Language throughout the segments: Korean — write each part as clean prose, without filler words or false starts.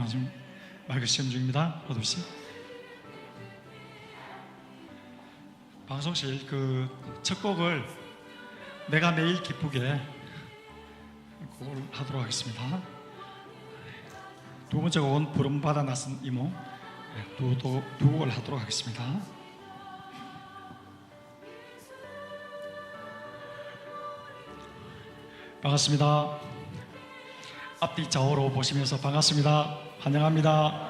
지금 마이크 시험 중입니다. 로도씨 방송실 첫 곡을 내가 매일 기쁘게 그걸 하도록 하겠습니다. 두 번째 곡은 부름받아 나선 이모, 두 곡을 하도록 하겠습니다. 반갑습니다. 앞뒤 좌우로 보시면서 반갑습니다. 환영합니다.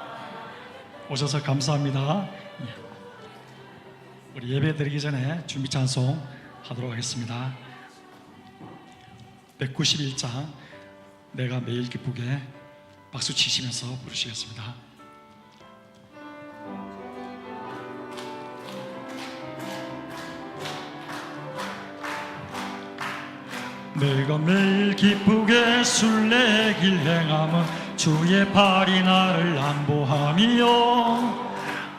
오셔서 감사합니다. 우리 예배 드리기 전에 준비 찬송 하도록 하겠습니다. 191장 내가 매일 기쁘게 박수 치시면서 부르시겠습니다. 내가 매일 기쁘게 순례길 행함은 주의 팔이 나를 안보함이요,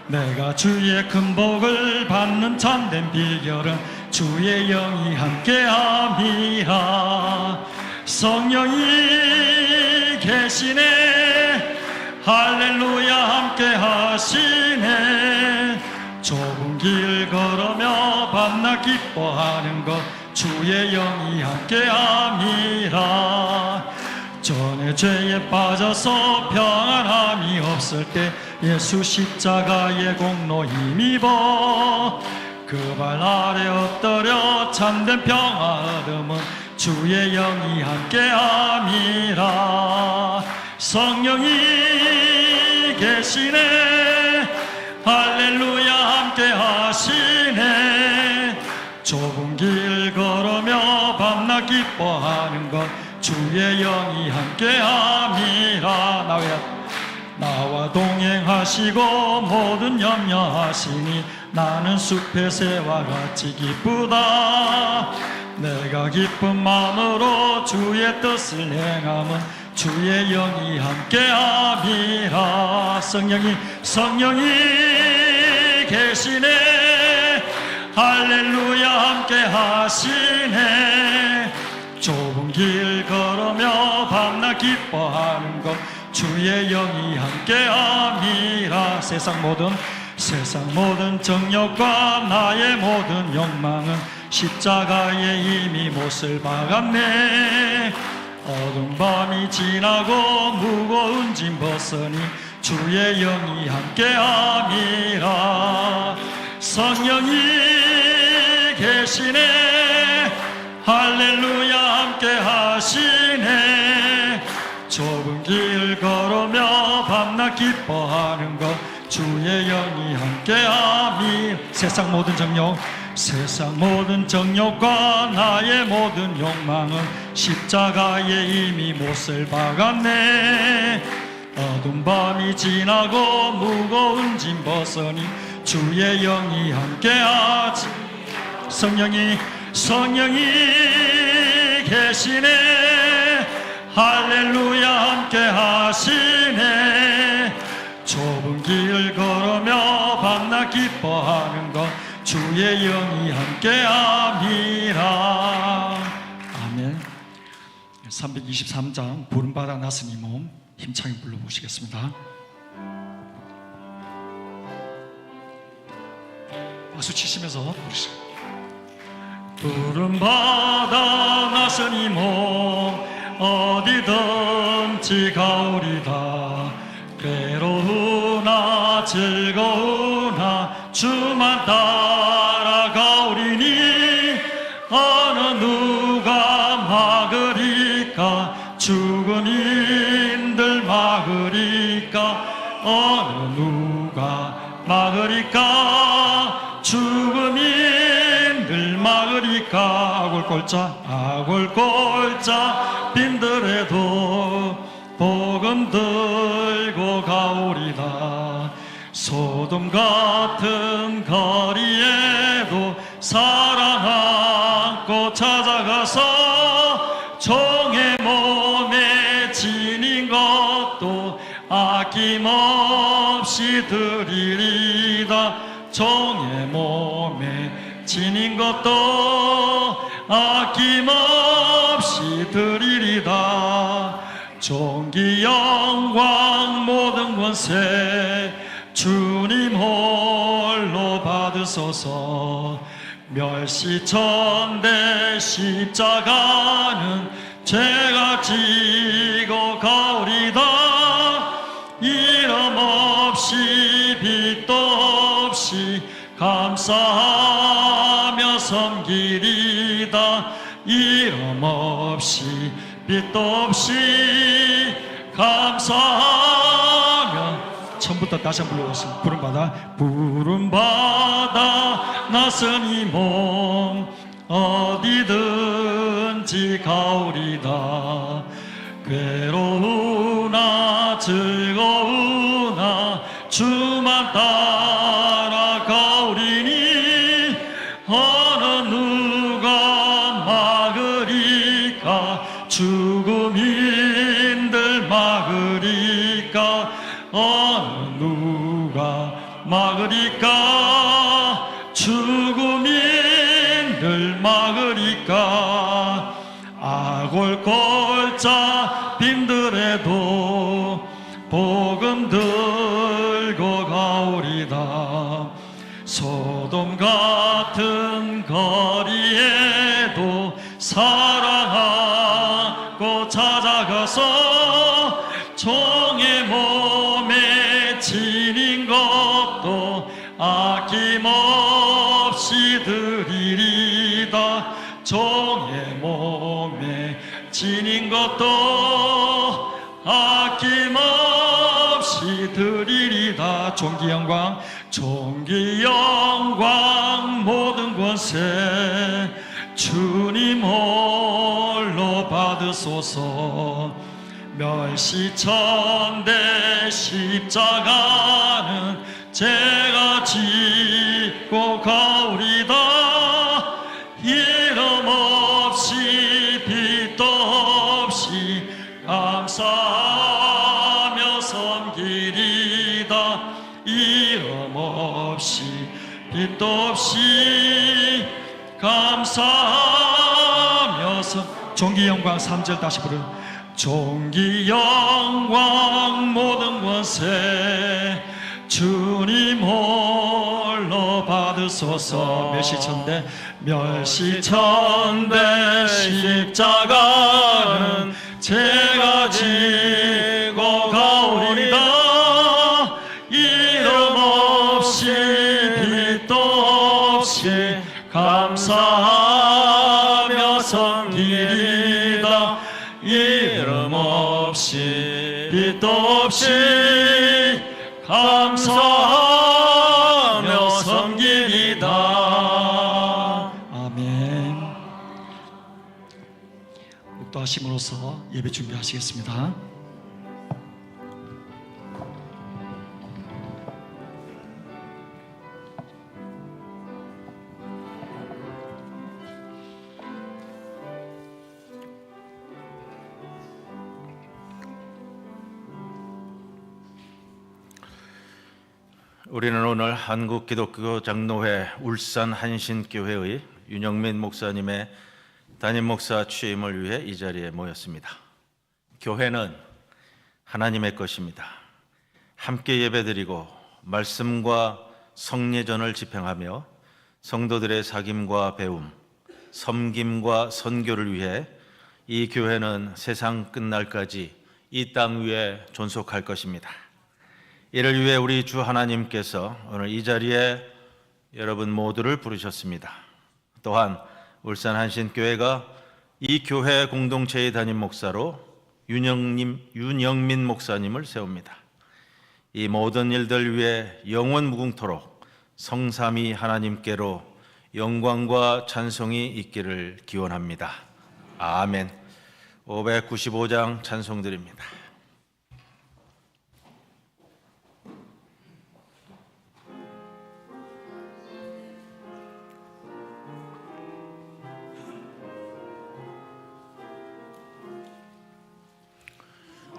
내가 주의 큰 복을 받는 참된 비결은 주의 영이 함께함이라. 성령이 계시네, 할렐루야 함께 하시네. 좁은 길 걸으며 밤낮 기뻐하는 것 주의 영이 함께함이라. 전에 죄에 빠져서 평안함이 없을 때 예수 십자가의 공로 힘입어 그 발 아래 엎드려 참된 평화 얻음은 주의 영이 함께함이라. 성령이 계시네, 할렐루야 함께 하시네. 좁은 길 걸으며 밤낮 기뻐하는 것 주의 영이 함께함이라. 나와 동행하시고 모든 염려하시니 나는 숲의 새와 같이 기쁘다. 내가 기쁜 마음으로 주의 뜻을 행함은 주의 영이 함께함이라. 성령이 계시네, 할렐루야 함께 하시네. 좁은 길 걸으며 밤낮 기뻐하는 것 주의 영이 함께함이라. 세상 모든 정욕과 나의 모든 욕망은 십자가에 이미 못을 박았네. 어두운 밤이 지나고 무거운 짐 벗으니 주의 영이 함께함이라. 성령이 계시네, 할렐루야 함께 하시네. 좁은 길 걸으며 밤낮 기뻐하는 것 주의 영이 함께함이. 세상 모든 정욕과 나의 모든 욕망은 십자가에 이미 못을 박았네. 어두운 밤이 지나고 무거운 짐 벗으니 주의 영이 함께하지. 성령이 계시네, 할렐루야 함께 하시네. 좁은 길 걸으며 밤낮 기뻐하는 것 주의 영이 함께함이라. 아멘. 323장 부름받아 나선 이 몸 힘차게 불러보시겠습니다. 박수 치시면서 부르시죠. 부름받아 나선 이 몸 어디든지 가오리다. 괴로우나 즐거우나 주만 따라가오리니 어느 누가 막으리까. 죽은인들 막으리까. 어느 누가 막으리까. 죽음인들 막으리까. 아골골자 빈들에도 복음 들고 가오리다. 소돔 같은 거리에도 사랑 안고 찾아가서 종의 몸에 지닌 것도 아낌없이 드리리다. 종의 몸에 지닌 것도 아낌없이 드리리다. 존귀 영광 모든 권세 주님 홀로 받으소서. 멸시천대 십자가는 죄가 지고 가오리다. 이름 없이 빛도 없이 감사하며 섬기리다. 이름 없이 빛도 없이 감사하며. 처음부터 다시 한번 불러보겠습니다. 부름받아 나선 이 몸 어디든지 가오리다. 괴로우나 즐거우나 주만 따라 가오리니 어느 누가 막으리까. 죽음인들 막으리까. 어느 누가 막으리까. 죽음인들 막으리까. 아골골자 빈들에도 복음 들고 가오리다. 소돔 같은 거리에도 사랑하고 찾아가서 종의 몸에 지닌 것도 아낌없이 드리리다. 종의 몸에 지닌 것도 아낌없이 드리리다. 존귀 영광 존귀 영광 모든 권세 주님 홀로 받으소서. 멸시천대 십자가는 죄가 짓고 가오리다. 이름 없이 빛도 없이 감사하며 섬기리다. 이름 없이 빛도 없이 감사하며 존귀 영광 3절 다시 부르. 존귀 영광 모든 권세 주님 홀로 받으소서. 멸시천대 십자가는 죄가 지고 가오리다. 이름 없이 빛도 없이 감사하며 섬기리다. 이름 없이 빛도 없이 감사하며 섬기리다. 아멘. 묵도하심으로써 예배 준비하시겠습니다. 우리는 오늘 한국기독교장로회 울산 한신교회의 윤영민 목사님의 담임 목사 취임을 위해 이 자리에 모였습니다. 교회는 하나님의 것입니다. 함께 예배드리고 말씀과 성례전을 집행하며 성도들의 사귐과 배움, 섬김과 선교를 위해 이 교회는 세상 끝날까지 이 땅 위에 존속할 것입니다. 이를 위해 우리 주 하나님께서 오늘 이 자리에 여러분 모두를 부르셨습니다. 또한 울산 한신교회가 이 교회 공동체의 담임 목사로 윤영민 목사님을 세웁니다. 이 모든 일들 위해 영원 무궁토록 성삼위 하나님께로 영광과 찬송이 있기를 기원합니다. 아멘. 595장 찬송드립니다.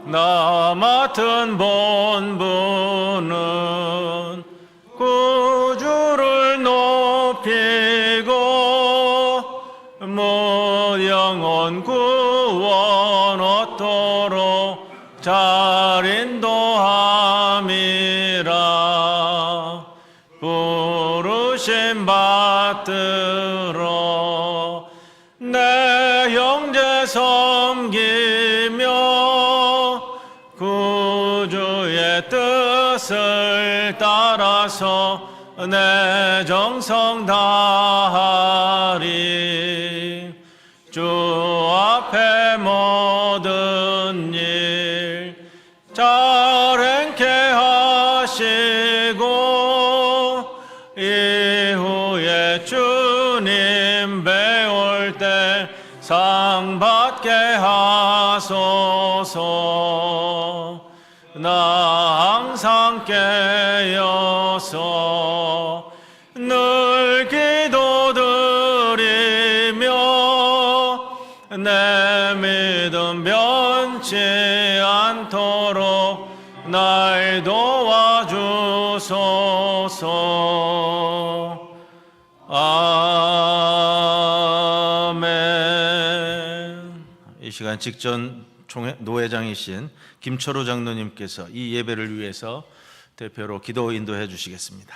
나 맡은 본분은 구주를 높이고 무영원 구원 도록 잘 인도함이라. 부르심 받들어 내 형제 섬기며 구주의 뜻을 따라서 내 정성 다하리. 주 앞에 모든 일 잘 행케 하시고 이후에 주님 배울 때 상 받게 하소서. 나 항상 깨어서 늘 기도드리며 내 믿음 변치 않도록 날 도와주소서. 아멘. 이 시간 직전 노회장이신 김철호 장로님께서 이 예배를 위해서 대표로 기도 인도해 주시겠습니다.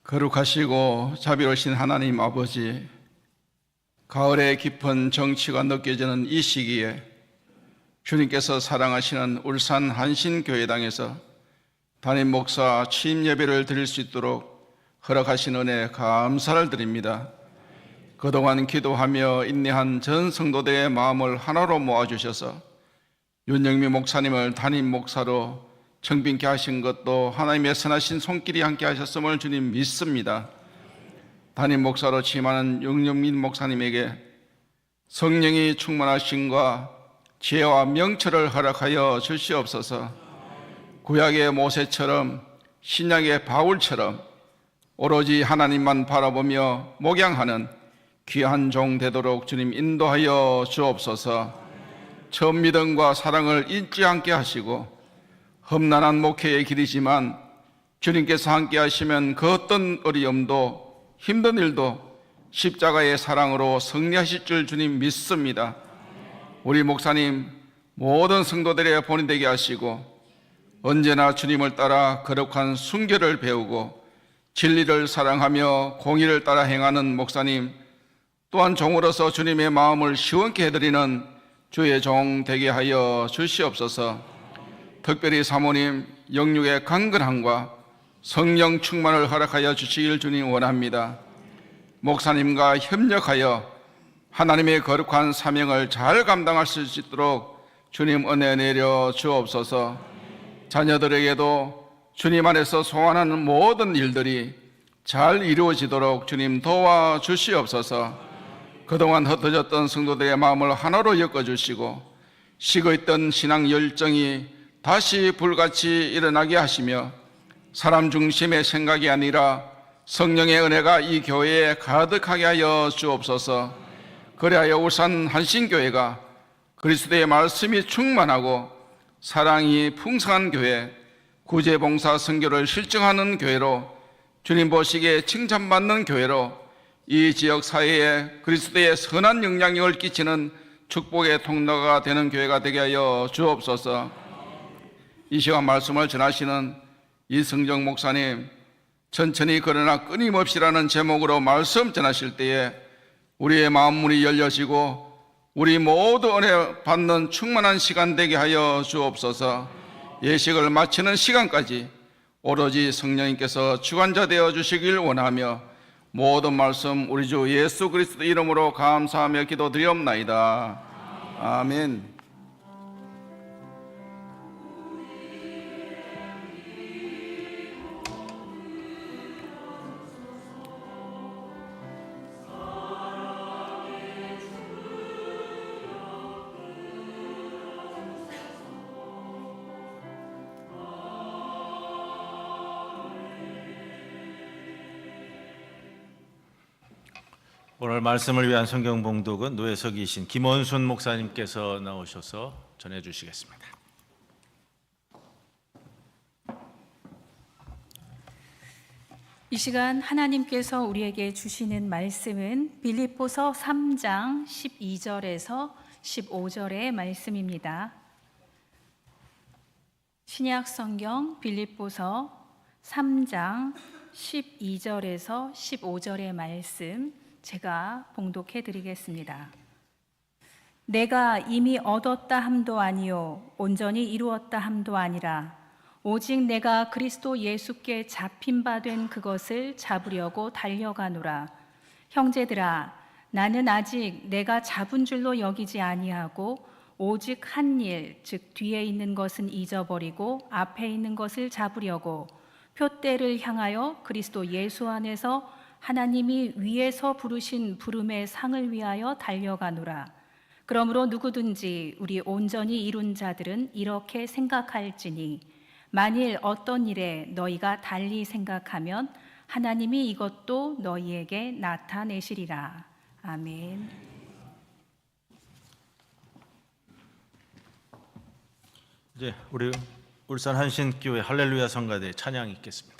거룩하시고 자비로우신 하나님 아버지, 가을의 깊은 정취가 느껴지는 이 시기에 주님께서 사랑하시는 울산 한신교회당에서 담임 목사 취임 예배를 드릴 수 있도록 허락하신 은혜 감사를 드립니다. 그동안 기도하며 인내한 전 성도들의 마음을 하나로 모아주셔서 윤영미 목사님을 담임 목사로 청빙케 하신 것도 하나님의 선하신 손길이 함께 하셨음을 주님 믿습니다. 담임 목사로 취임하는 윤영민 목사님에게 성령이 충만하심과 지혜와 명철을 허락하여 주시옵소서. 구약의 모세처럼 신약의 바울처럼 오로지 하나님만 바라보며 목양하는 귀한 종 되도록 주님 인도하여 주옵소서. 처음 믿음과 사랑을 잊지 않게 하시고 험난한 목회의 길이지만 주님께서 함께 하시면 그 어떤 어려움도 힘든 일도 십자가의 사랑으로 승리하실 줄 주님 믿습니다. 우리 목사님 모든 성도들의 본이 되게 하시고 언제나 주님을 따라 거룩한 순결을 배우고 진리를 사랑하며 공의를 따라 행하는 목사님, 또한 종으로서 주님의 마음을 시원케 해드리는 주의 종 되게 하여 주시옵소서. 특별히 사모님 영육의 강건함과 성령 충만을 허락하여 주시길 주님 원합니다. 목사님과 협력하여 하나님의 거룩한 사명을 잘 감당할 수 있도록 주님 은혜 내려 주옵소서. 자녀들에게도 주님 안에서 소원하는 모든 일들이 잘 이루어지도록 주님 도와주시옵소서. 그동안 흩어졌던 성도들의 마음을 하나로 엮어주시고 식어있던 신앙 열정이 다시 불같이 일어나게 하시며 사람 중심의 생각이 아니라 성령의 은혜가 이 교회에 가득하게 하여 주옵소서. 그리하여 울산 한신교회가 그리스도의 말씀이 충만하고 사랑이 풍성한 교회, 구제봉사 선교를 실증하는 교회로 주님 보시기에 칭찬받는 교회로 이 지역 사회에 그리스도의 선한 영향력을 끼치는 축복의 통로가 되는 교회가 되게 하여 주옵소서. 이 시간 말씀을 전하시는 이승정 목사님, 천천히 그러나 끊임없이라는 제목으로 말씀 전하실 때에 우리의 마음문이 열려지고 우리 모두 은혜 받는 충만한 시간 되게 하여 주옵소서. 예식을 마치는 시간까지 오로지 성령님께서 주관자 되어 주시길 원하며 모든 말씀 우리 주 예수 그리스도 이름으로 감사하며 기도드리옵나이다. 아멘. 오늘 말씀을 위한 성경 봉독은 노예석이신 김원순 목사님께서 나오셔서 전해 주시겠습니다. 이 시간 하나님께서 우리에게 주시는 말씀은 빌립보서 3장 12절에서 15절의 말씀입니다. 신약 성경 빌립보서 3장 12절에서 15절의 말씀 제가 봉독해 드리겠습니다. 내가 이미 얻었다 함도 아니요 온전히 이루었다 함도 아니라 오직 내가 그리스도 예수께 잡힌 바 된 그것을 잡으려고 달려가노라. 형제들아, 나는 아직 내가 잡은 줄로 여기지 아니하고 오직 한 일, 즉 뒤에 있는 것은 잊어버리고 앞에 있는 것을 잡으려고 표대를 향하여 그리스도 예수 안에서 하나님이 위에서 부르신 부름의 상을 위하여 달려가노라. 그러므로 누구든지 우리 온전히 이룬 자들은 이렇게 생각할지니 만일 어떤 일에 너희가 달리 생각하면 하나님이 이것도 너희에게 나타내시리라. 아멘. 이제 우리 울산 한신교회 할렐루야 성가대 찬양 있겠습니다.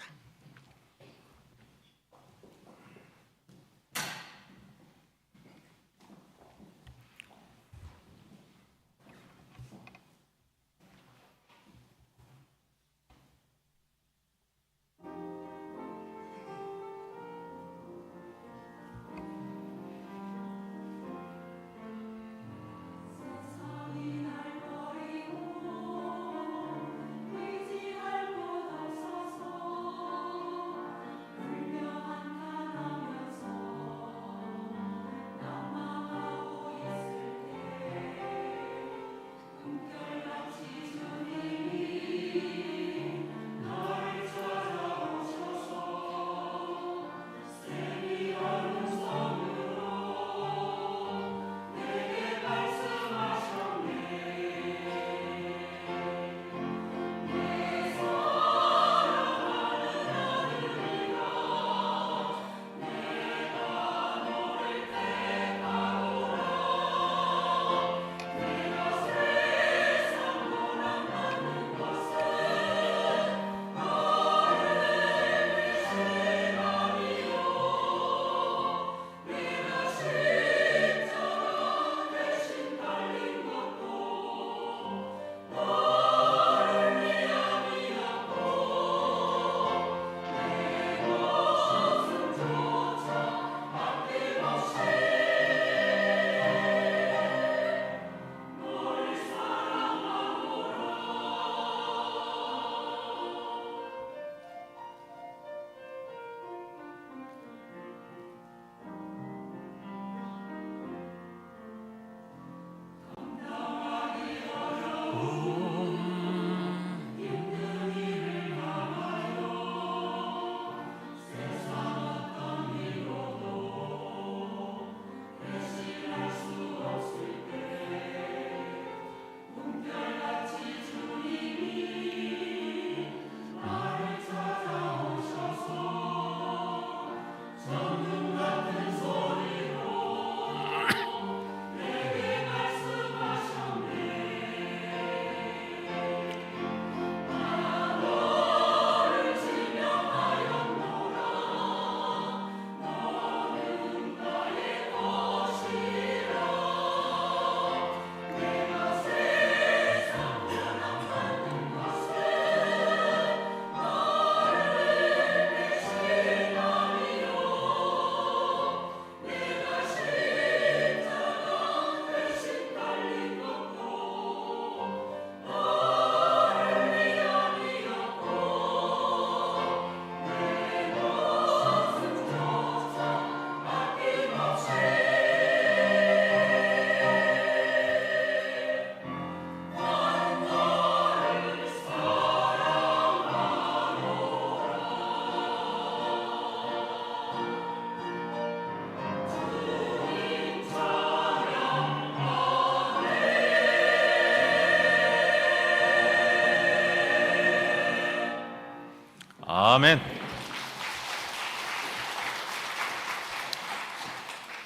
아멘.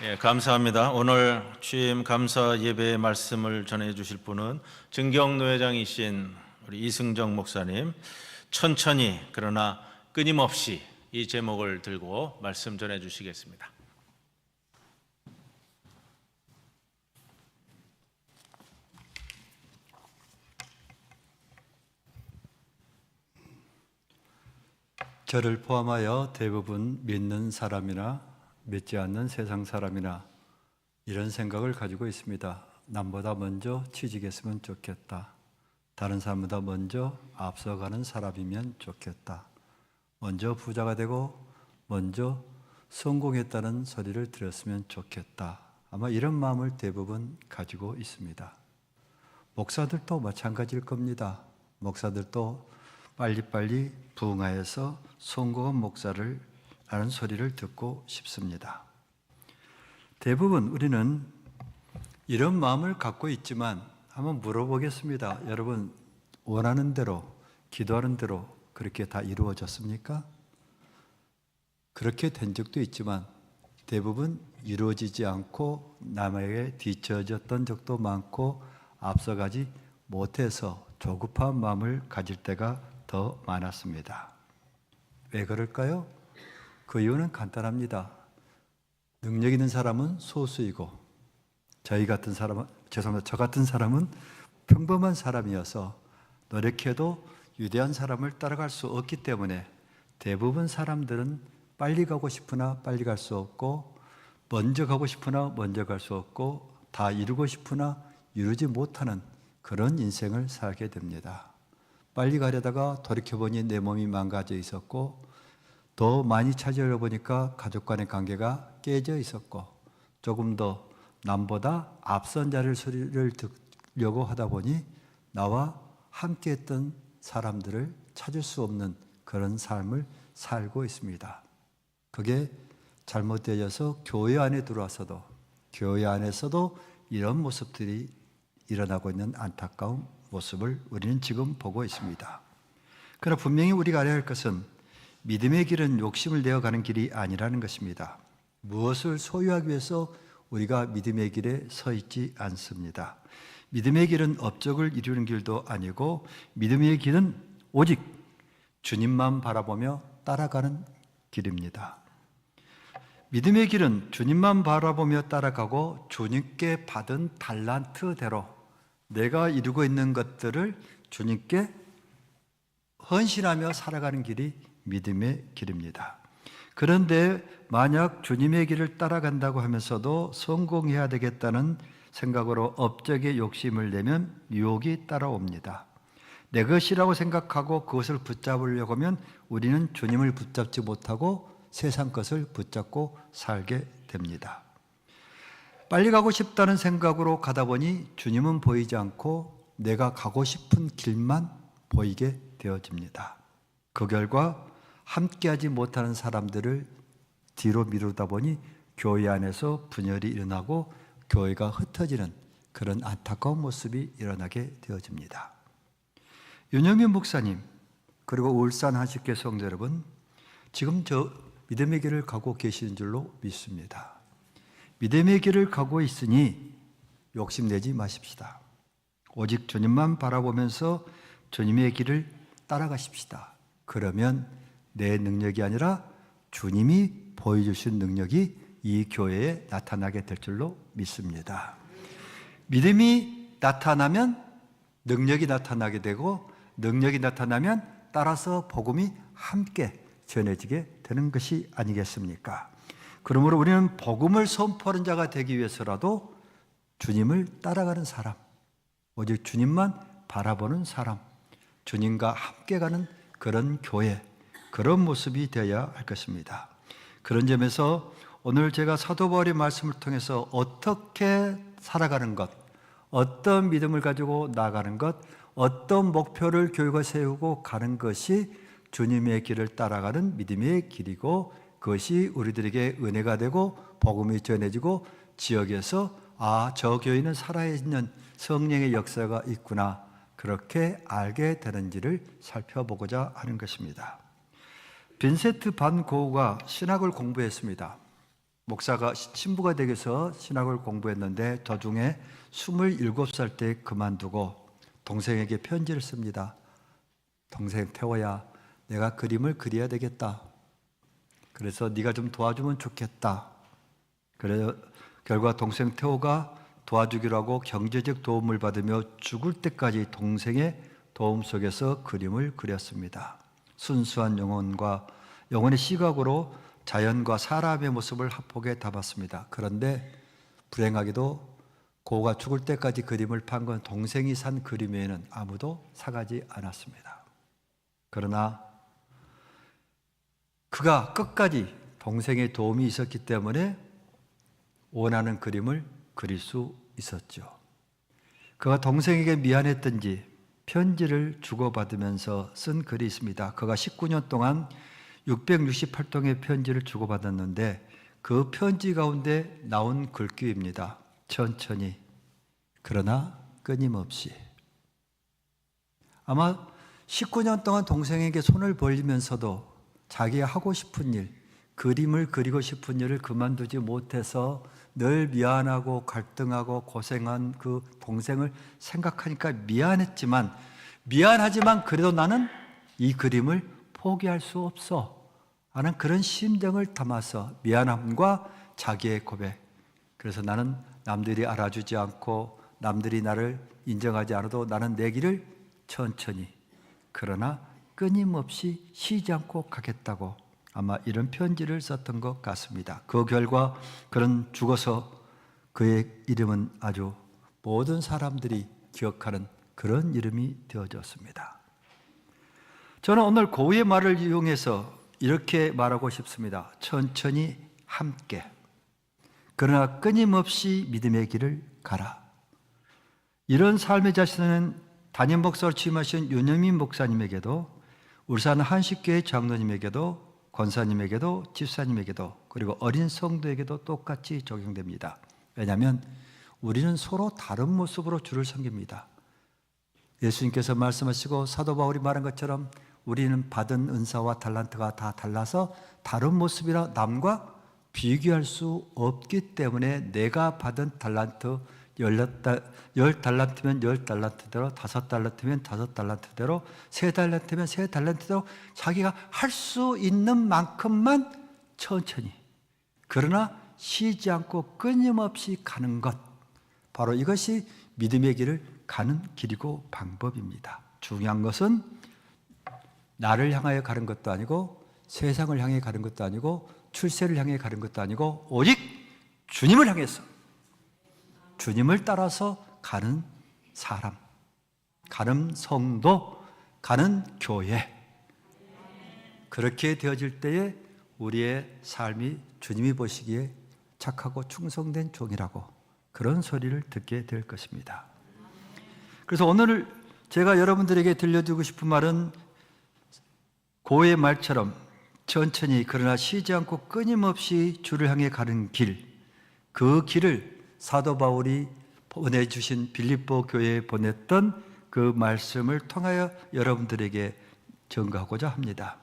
예, 감사합니다. 오늘 취임 감사 예배의 말씀을 전해 주실 분은 증경노회장이신 우리 이승정 목사님, 천천히 그러나 끊임없이 이 제목을 들고 말씀 전해 주시겠습니다. 저를 포함하여 대부분 믿는 사람이나 믿지 않는 세상 사람이나 이런 생각을 가지고 있습니다. 남보다 먼저 취직했으면 좋겠다. 다른 사람보다 먼저 앞서가는 사람이면 좋겠다. 먼저 부자가 되고 먼저 성공했다는 소리를 들었으면 좋겠다. 아마 이런 마음을 대부분 가지고 있습니다. 목사들도 마찬가지일 겁니다. 목사들도 빨리빨리 부흥하여서 성공한 목사를 라는 소리를 듣고 싶습니다. 대부분 우리는 이런 마음을 갖고 있지만 한번 물어보겠습니다. 여러분, 원하는 대로, 기도하는 대로 그렇게 다 이루어졌습니까? 그렇게 된 적도 있지만 대부분 이루어지지 않고 남에게 뒤처졌던 적도 많고 앞서가지 못해서 조급한 마음을 가질 때가 더 많았습니다. 왜 그럴까요? 그 이유는 간단합니다. 능력 있는 사람은 소수이고 저 같은 사람은 평범한 사람이어서 노력해도 위대한 사람을 따라갈 수 없기 때문에 대부분 사람들은 빨리 가고 싶으나 빨리 갈 수 없고 먼저 가고 싶으나 먼저 갈 수 없고 다 이루고 싶으나 이루지 못하는 그런 인생을 살게 됩니다. 빨리 가려다가 돌이켜보니 내 몸이 망가져 있었고 더 많이 찾으려 보니까 가족 간의 관계가 깨져 있었고 조금 더 남보다 앞선 자를 소리를 듣려고 하다 보니 나와 함께했던 사람들을 찾을 수 없는 그런 삶을 살고 있습니다. 그게 잘못되어서 교회 안에 들어와서도 교회 안에서도 이런 모습들이 일어나고 있는 안타까운 모습을 우리는 지금 보고 있습니다. 그러나 분명히 우리가 알아야 할 것은 믿음의 길은 욕심을 내어가는 길이 아니라는 것입니다. 무엇을 소유하기 위해서 우리가 믿음의 길에 서 있지 않습니다. 믿음의 길은 업적을 이루는 길도 아니고 믿음의 길은 오직 주님만 바라보며 따라가는 길입니다. 믿음의 길은 주님만 바라보며 따라가고 주님께 받은 달란트대로 내가 이루고 있는 것들을 주님께 헌신하며 살아가는 길이 믿음의 길입니다. 그런데 만약 주님의 길을 따라간다고 하면서도 성공해야 되겠다는 생각으로 업적에 욕심을 내면 유혹이 따라옵니다. 내 것이라고 생각하고 그것을 붙잡으려고 하면 우리는 주님을 붙잡지 못하고 세상 것을 붙잡고 살게 됩니다. 빨리 가고 싶다는 생각으로 가다 보니 주님은 보이지 않고 내가 가고 싶은 길만 보이게 되어집니다. 그 결과 함께하지 못하는 사람들을 뒤로 미루다 보니 교회 안에서 분열이 일어나고 교회가 흩어지는 그런 안타까운 모습이 일어나게 되어집니다. 윤영민 목사님 그리고 울산 한식교 성도 여러분, 지금 저 믿음의 길을 가고 계시는 줄로 믿습니다. 믿음의 길을 가고 있으니 욕심내지 마십시다. 오직 주님만 바라보면서 주님의 길을 따라가십시다. 그러면 내 능력이 아니라 주님이 보여주신 능력이 이 교회에 나타나게 될 줄로 믿습니다. 믿음이 나타나면 능력이 나타나게 되고 능력이 나타나면 따라서 복음이 함께 전해지게 되는 것이 아니겠습니까? 그러므로 우리는 복음을 선포하는 자가 되기 위해서라도 주님을 따라가는 사람, 오직 주님만 바라보는 사람, 주님과 함께 가는 그런 교회, 그런 모습이 되어야 할 것입니다. 그런 점에서 오늘 제가 사도 바울의 말씀을 통해서 어떻게 살아가는 것, 어떤 믿음을 가지고 나가는 것, 어떤 목표를 교회가 세우고 가는 것이 주님의 길을 따라가는 믿음의 길이고 그것이 우리들에게 은혜가 되고 복음이 전해지고 지역에서 저 교회는 살아있는 성령의 역사가 있구나 그렇게 알게 되는지를 살펴보고자 하는 것입니다. 빈센트 반 고흐가 신학을 공부했습니다. 목사가 신부가 되기 위해서 신학을 공부했는데 도중에 27살 때 그만두고 동생에게 편지를 씁니다. 동생 태호야, 내가 그림을 그려야 되겠다. 그래서 네가 좀 도와주면 좋겠다. 그래서 결과 동생 태호가 도와주기로 하고 경제적 도움을 받으며 죽을 때까지 동생의 도움 속에서 그림을 그렸습니다. 순수한 영혼의 시각으로 자연과 사람의 모습을 합복해 담았습니다. 그런데 불행하게도 고가 죽을 때까지 그림을 판 건 동생이 산 그림 외에는 아무도 사가지 않았습니다. 그러나 그가 끝까지 동생의 도움이 있었기 때문에 원하는 그림을 그릴 수 있었죠. 그가 동생에게 미안했던지 편지를 주고받으면서 쓴 글이 있습니다. 그가 19년 동안 668통의 편지를 주고받았는데 그 편지 가운데 나온 글귀입니다. 천천히 그러나 끊임없이. 아마 19년 동안 동생에게 손을 벌리면서도 자기가 하고 싶은 일, 그림을 그리고 싶은 일을 그만두지 못해서 늘 미안하고 갈등하고 고생한 그 동생을 생각하니까 미안하지만 그래도 나는 이 그림을 포기할 수 없어 하는 그런 심정을 담아서 미안함과 자기의 고백. 그래서 나는 남들이 알아주지 않고 남들이 나를 인정하지 않아도 나는 내 길을 천천히 그러나 끊임없이 쉬지 않고 가겠다고 아마 이런 편지를 썼던 것 같습니다. 그 결과 그는 죽어서 그의 이름은 아주 모든 사람들이 기억하는 그런 이름이 되어졌습니다. 저는 오늘 고우의 말을 이용해서 이렇게 말하고 싶습니다. 천천히 함께 그러나 끊임없이 믿음의 길을 가라. 이런 삶의 자신은 담임 목사로 취임하신 윤영민 목사님에게도 울산 한식교회 장로님에게도 권사님에게도 집사님에게도 그리고 어린 성도에게도 똑같이 적용됩니다. 왜냐하면 우리는 서로 다른 모습으로 주를 섬깁니다. 예수님께서 말씀하시고 사도 바울이 말한 것처럼 우리는 받은 은사와 달란트가 다 달라서 다른 모습이라 남과 비교할 수 없기 때문에 내가 받은 달란트 10달란트면 10달란트대로 5달란트면 5달란트대로 3달란트면 3달란트대로 자기가 할 수 있는 만큼만 천천히 그러나 쉬지 않고 끊임없이 가는 것, 바로 이것이 믿음의 길을 가는 길이고 방법입니다. 중요한 것은 나를 향하여 가는 것도 아니고 세상을 향해 가는 것도 아니고 출세를 향해 가는 것도 아니고 오직 주님을 향해서 주님을 따라서 가는 사람, 가는 성도, 가는 교회. 그렇게 되어질 때에 우리의 삶이 주님이 보시기에 착하고 충성된 종이라고 그런 소리를 듣게 될 것입니다. 그래서 오늘 제가 여러분들에게 들려주고 싶은 말은 고의 말처럼 천천히 그러나 쉬지 않고 끊임없이 주를 향해 가는 길, 그 길을 사도 바울이 보내주신 빌립보 교회에 보냈던 그 말씀을 통하여 여러분들에게 전가하고자 합니다.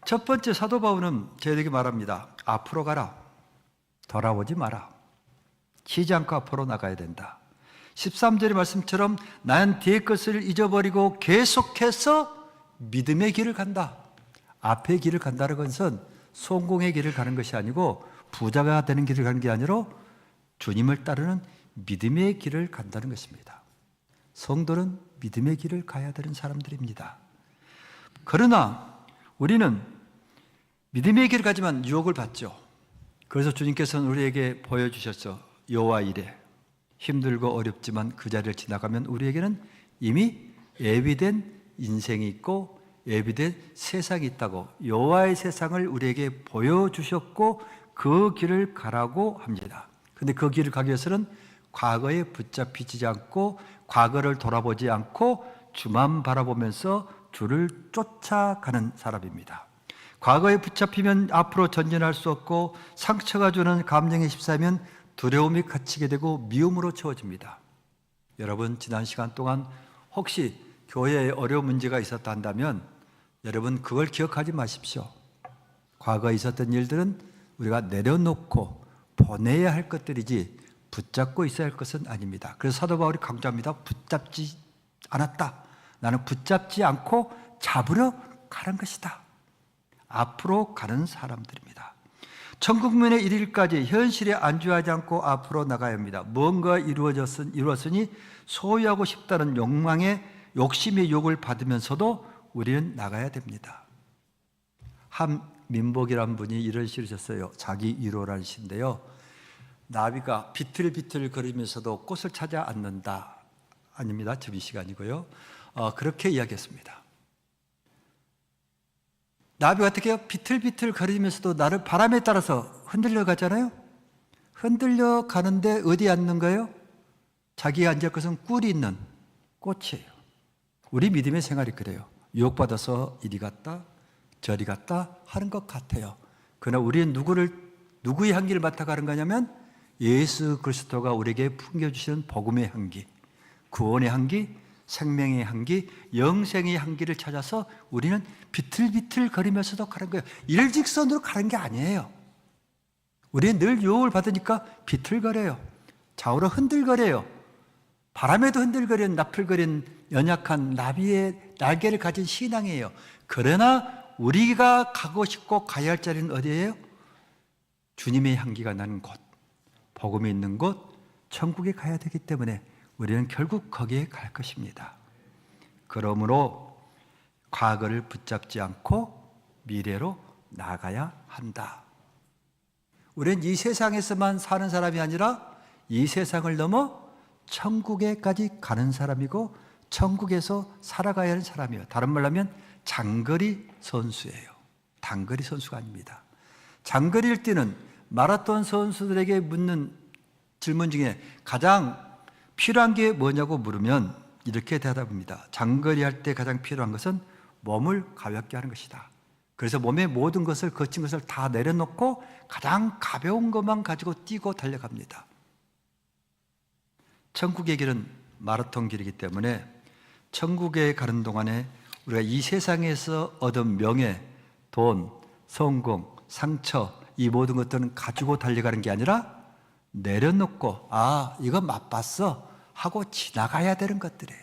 첫 번째 사도 바울은 저희에게 말합니다. 앞으로 가라. 돌아오지 마라. 쉬지 않고 앞으로 나가야 된다. 13절의 말씀처럼 나는 뒤의 것을 잊어버리고 계속해서 믿음의 길을 간다. 앞의 길을 간다는 것은 성공의 길을 가는 것이 아니고 부자가 되는 길을 가는 게 아니라 주님을 따르는 믿음의 길을 간다는 것입니다. 성도는 믿음의 길을 가야 되는 사람들입니다. 그러나 우리는 믿음의 길을 가지만 유혹을 받죠. 그래서 주님께서는 우리에게 보여주셨죠. 여호와 이래 힘들고 어렵지만 그 자리를 지나가면 우리에게는 이미 예비된 인생이 있고 예비된 세상이 있다고 여호와의 세상을 우리에게 보여주셨고 그 길을 가라고 합니다. 근데 그 길을 가기 위해서는 과거에 붙잡히지 않고 과거를 돌아보지 않고 주만 바라보면서 주를 쫓아가는 사람입니다. 과거에 붙잡히면 앞으로 전진할 수 없고 상처가 주는 감정에 휩싸이면 두려움이 갇히게 되고 미움으로 채워집니다. 여러분 지난 시간 동안 혹시 교회에 어려운 문제가 있었다 한다면 여러분 그걸 기억하지 마십시오. 과거에 있었던 일들은 우리가 내려놓고 보내야 할 것들이지 붙잡고 있어야 할 것은 아닙니다. 그래서 사도 바울이 강조합니다. 붙잡지 않았다. 나는 붙잡지 않고 잡으러 가는 것이다. 앞으로 가는 사람들입니다. 천국문에 이르기까지 현실에 안주하지 않고 앞으로 나가야 합니다. 뭔가 이루었으니 소유하고 싶다는 욕심의 욕을 받으면서도 우리는 나가야 됩니다. 한민복이라는 분이 이런 시를 썼어요. 자기 위로라는 시인데요. 나비가 비틀비틀 거리면서도 꽃을 찾아 앉는다. 아닙니다. 접이시가 아니고요. 그렇게 이야기했습니다. 나비가 어떻게 해요? 비틀비틀 거리면서도 나를 바람에 따라서 흔들려 가잖아요. 흔들려 가는데 어디 앉는 거예요? 자기가 앉을 것은 꿀이 있는 꽃이에요. 우리 믿음의 생활이 그래요. 유혹받아서 이리 갔다 저리 갔다 하는 것 같아요. 그러나 우리는 누구의 향기를 맡아가는 거냐면 예수 그리스도가 우리에게 풍겨주시는 복음의 향기, 구원의 향기, 생명의 향기, 영생의 향기를 찾아서 우리는 비틀비틀 거리면서도 가는 거예요. 일직선으로 가는 게 아니에요. 우리는 늘 유혹을 받으니까 비틀거려요. 좌우로 흔들거려요. 바람에도 흔들거리는 나풀거리는 연약한 나비의 날개를 가진 신앙이에요. 그러나 우리가 가고 싶고 가야 할 자리는 어디예요? 주님의 향기가 나는 곳, 복음이 있는 곳, 천국에 가야 되기 때문에 우리는 결국 거기에 갈 것입니다. 그러므로 과거를 붙잡지 않고 미래로 나가야 한다. 우리는 이 세상에서만 사는 사람이 아니라 이 세상을 넘어 천국에까지 가는 사람이고 천국에서 살아가야 하는 사람이에요. 다른 말로 하면 장거리 선수예요. 단거리 선수가 아닙니다. 장거리를 뛰는 마라톤 선수들에게 묻는 질문 중에 가장 필요한 게 뭐냐고 물으면 이렇게 대답합니다. 장거리 할 때 가장 필요한 것은 몸을 가볍게 하는 것이다. 그래서 몸의 모든 것을 거친 것을 다 내려놓고 가장 가벼운 것만 가지고 뛰고 달려갑니다. 천국의 길은 마라톤 길이기 때문에 천국에 가는 동안에 우리가 이 세상에서 얻은 명예, 돈, 성공, 상처 이 모든 것들은 가지고 달려가는 게 아니라 내려놓고 이거 맛봤어 하고 지나가야 되는 것들이에요.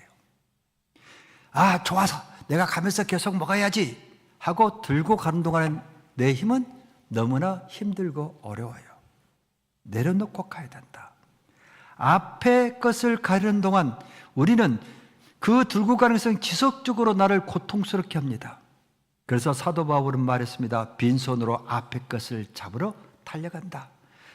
좋아서 내가 가면서 계속 먹어야지 하고 들고 가는 동안에 내 힘은 너무나 힘들고 어려워요. 내려놓고 가야 된다. 앞에 것을 가려는 동안 우리는 그 들고 가는 것은 지속적으로 나를 고통스럽게 합니다. 그래서 사도 바울은 말했습니다. 빈손으로 앞에 것을 잡으러 달려간다.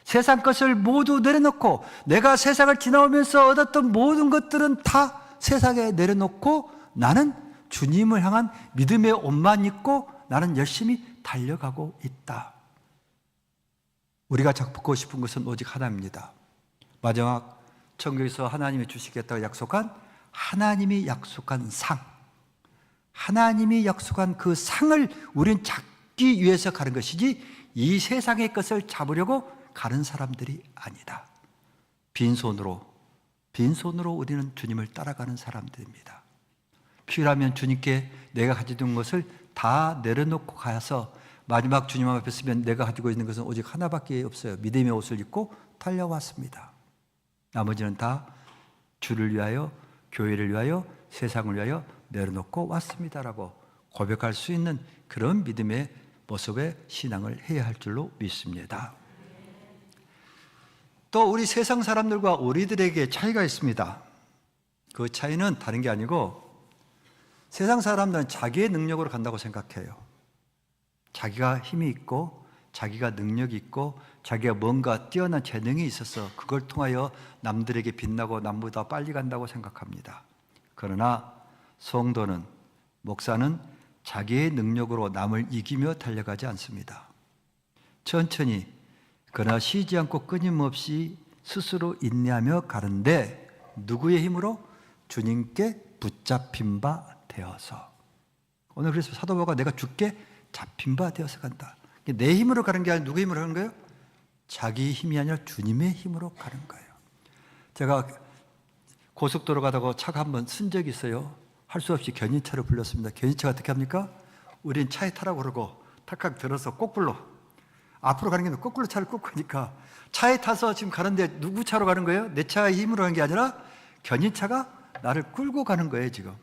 세상 것을 모두 내려놓고 내가 세상을 지나오면서 얻었던 모든 것들은 다 세상에 내려놓고 나는 주님을 향한 믿음의 옷만 입고 나는 열심히 달려가고 있다. 우리가 잡고 싶은 것은 오직 하나입니다. 마지막 천국에서 하나님이 주시겠다고 약속한 하나님이 약속한 상, 하나님이 약속한 그 상을 우리는 잡기 위해서 가는 것이지 이 세상의 것을 잡으려고 가는 사람들이 아니다. 빈손으로 우리는 주님을 따라가는 사람들입니다. 필요하면 주님께 내가 가지고 있는 것을 다 내려놓고 가서 마지막 주님 앞에 서면 내가 가지고 있는 것은 오직 하나밖에 없어요. 믿음의 옷을 입고 달려왔습니다. 나머지는 다 주를 위하여, 교회를 위하여, 세상을 위하여 내려놓고 왔습니다라고 고백할 수 있는 그런 믿음의 모습의 신앙을 해야 할 줄로 믿습니다. 또 우리 세상 사람들과 우리들에게 차이가 있습니다. 그 차이는 다른 게 아니고 세상 사람들은 자기의 능력으로 간다고 생각해요. 자기가 힘이 있고 자기가 능력이 있고 자기가 뭔가 뛰어난 재능이 있어서 그걸 통하여 남들에게 빛나고 남보다 빨리 간다고 생각합니다. 그러나 성도는, 목사는 자기의 능력으로 남을 이기며 달려가지 않습니다. 천천히 그러나 쉬지 않고 끊임없이 스스로 인내하며 가는데 누구의 힘으로? 주님께 붙잡힌 바 되어서. 오늘 그래서 사도 바울가 내가 주께 잡힌 바 되어서 간다. 내 힘으로 가는 게 아니라 누구의 힘으로 가는 거예요? 자기 힘이 아니라 주님의 힘으로 가는 거예요. 제가 고속도로 가다가 차가 한번 쓴 적이 있어요. 할 수 없이 견인차를 불렀습니다. 견인차가 어떻게 합니까? 우린 차에 타라고 그러고 탁탁 들어서 거꾸로 앞으로 가는 게 아니라 거꾸로 차를 꺾고 가니까 차에 타서 지금 가는데 누구 차로 가는 거예요? 내 차의 힘으로 가는 게 아니라 견인차가 나를 끌고 가는 거예요, 지금.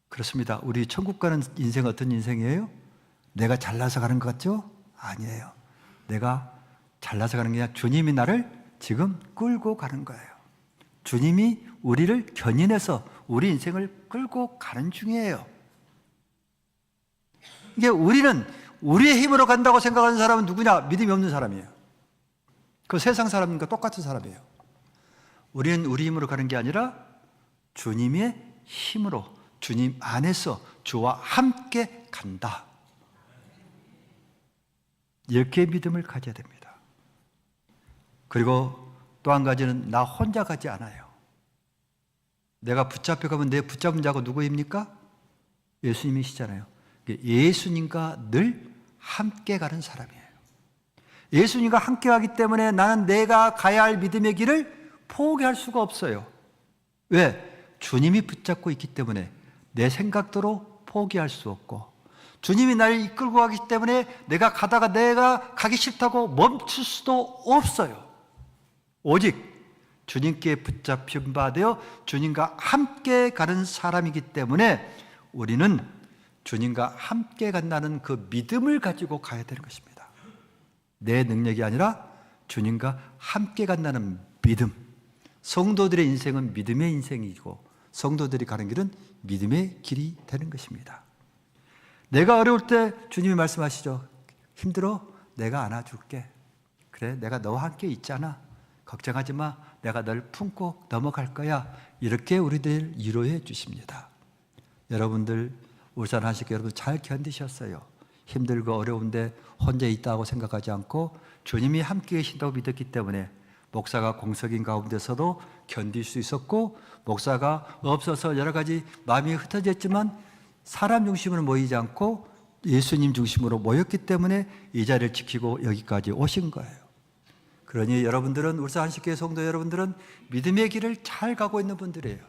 그렇습니다. 우리 천국 가는 인생 어떤 인생이에요? 내가 잘나서 가는 것 같죠? 아니에요. 내가 잘나서 가는 게 아니라 주님이 나를 지금 끌고 가는 거예요. 주님이 우리를 견인해서 우리 인생을 끌고 가는 중이에요. 이게 우리는 우리의 힘으로 간다고 생각하는 사람은 누구냐? 믿음이 없는 사람이에요. 그 세상 사람과 똑같은 사람이에요. 우리는 우리 힘으로 가는 게 아니라 주님의 힘으로, 주님 안에서 주와 함께 간다. 이렇게 믿음을 가져야 됩니다. 그리고 또 한 가지는 나 혼자 가지 않아요. 내가 붙잡혀가면 내 붙잡은 자가 누구입니까? 예수님이시잖아요. 예수님과 늘 함께 가는 사람이에요. 예수님과 함께 가기 때문에 나는 내가 가야 할 믿음의 길을 포기할 수가 없어요. 왜? 주님이 붙잡고 있기 때문에 내 생각대로 포기할 수 없고, 주님이 나를 이끌고 가기 때문에 내가 가다가 내가 가기 싫다고 멈출 수도 없어요. 오직 주님께 붙잡힌 바 되어 주님과 함께 가는 사람이기 때문에 우리는 주님과 함께 간다는 그 믿음을 가지고 가야 되는 것입니다. 내 능력이 아니라 주님과 함께 간다는 믿음. 성도들의 인생은 믿음의 인생이고 성도들이 가는 길은 믿음의 길이 되는 것입니다. 내가 어려울 때 주님이 말씀하시죠. 힘들어? 내가 안아줄게. 그래, 내가 너와 함께 있잖아. 걱정하지 마. 내가 널 품고 넘어갈 거야. 이렇게 우리들 위로해 주십니다. 여러분들 울산 한식 여러분 잘 견디셨어요. 힘들고 어려운데 혼자 있다고 생각하지 않고 주님이 함께 계신다고 믿었기 때문에 목사가 공석인 가운데서도 견딜 수 있었고, 목사가 없어서 여러 가지 마음이 흩어졌지만 사람 중심으로 모이지 않고 예수님 중심으로 모였기 때문에 이 자리를 지키고 여기까지 오신 거예요. 그러니 여러분들은, 울산 한식교회 성도 여러분들은 믿음의 길을 잘 가고 있는 분들이에요.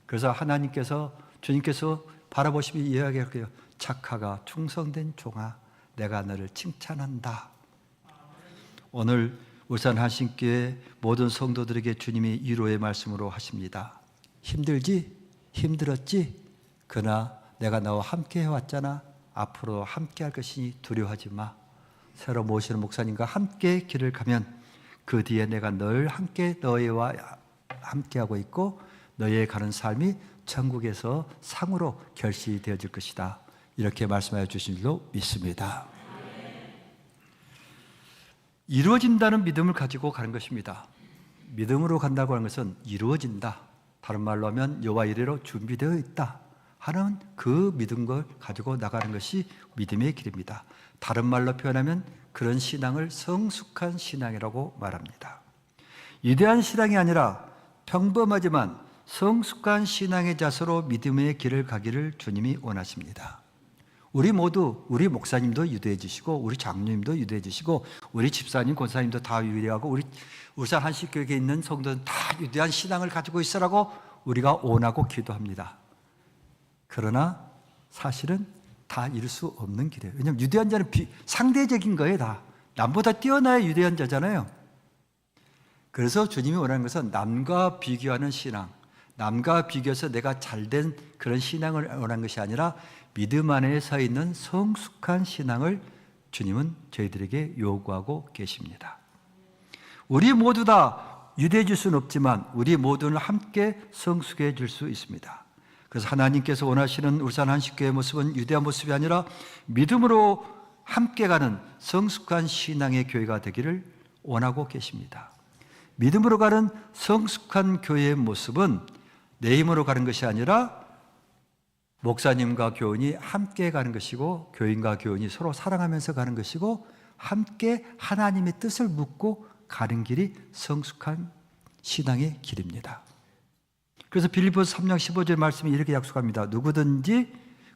그래서 하나님께서, 주님께서 바라보시며 이야기할 거예요. 착하가 충성된 종아, 내가 너를 칭찬한다. 오늘 울산 한신교회 모든 성도들에게 주님이 위로의 말씀으로 하십니다. 힘들지? 힘들었지? 그러나 내가 너와 함께 해왔잖아. 앞으로 함께 할 것이니 두려워하지 마. 새로 모시는 목사님과 함께 길을 가면 그 뒤에 내가 늘 함께 너희와 함께하고 있고 너희의 가는 삶이 천국에서 상으로 결실되어질 것이다. 이렇게 말씀하여 주신 줄로 믿습니다. 이루어진다는 믿음을 가지고 가는 것입니다. 믿음으로 간다고 하는 것은 이루어진다. 다른 말로 하면 여호와 이레로 준비되어 있다 하는 그 믿음을 가지고 나가는 것이 믿음의 길입니다. 다른 말로 표현하면 그런 신앙을 성숙한 신앙이라고 말합니다. 위대한 신앙이 아니라 평범하지만 성숙한 신앙의 자세로 믿음의 길을 가기를 주님이 원하십니다. 우리 모두, 우리 목사님도 유대해 주시고 우리 장로님도 유대해 주시고 우리 집사님, 권사님도 다 유대하고 우리 울산 한식교회에 있는 성도는 다 유대한 신앙을 가지고 있으라고 우리가 원하고 기도합니다. 그러나 사실은 다 이룰 수 없는 길이에요. 왜냐하면 유대한 자는 상대적인 거예요. 다 남보다 뛰어나야 유대한 자잖아요. 그래서 주님이 원하는 것은 남과 비교하는 신앙, 남과 비교해서 내가 잘된 그런 신앙을 원하는 것이 아니라 믿음 안에 서 있는 성숙한 신앙을 주님은 저희들에게 요구하고 계십니다. 우리 모두 다 유대해 줄 수는 없지만 우리 모두는 함께 성숙해 줄 수 있습니다. 그래서 하나님께서 원하시는 울산 한식교회의 모습은 유대한 모습이 아니라 믿음으로 함께 가는 성숙한 신앙의 교회가 되기를 원하고 계십니다. 믿음으로 가는 성숙한 교회의 모습은 내 힘으로 가는 것이 아니라 목사님과 교인이 함께 가는 것이고 교인과 교인이 서로 사랑하면서 가는 것이고 함께 하나님의 뜻을 묻고 가는 길이 성숙한 신앙의 길입니다. 그래서 빌립보서 3장 15절 말씀이 이렇게 약속합니다.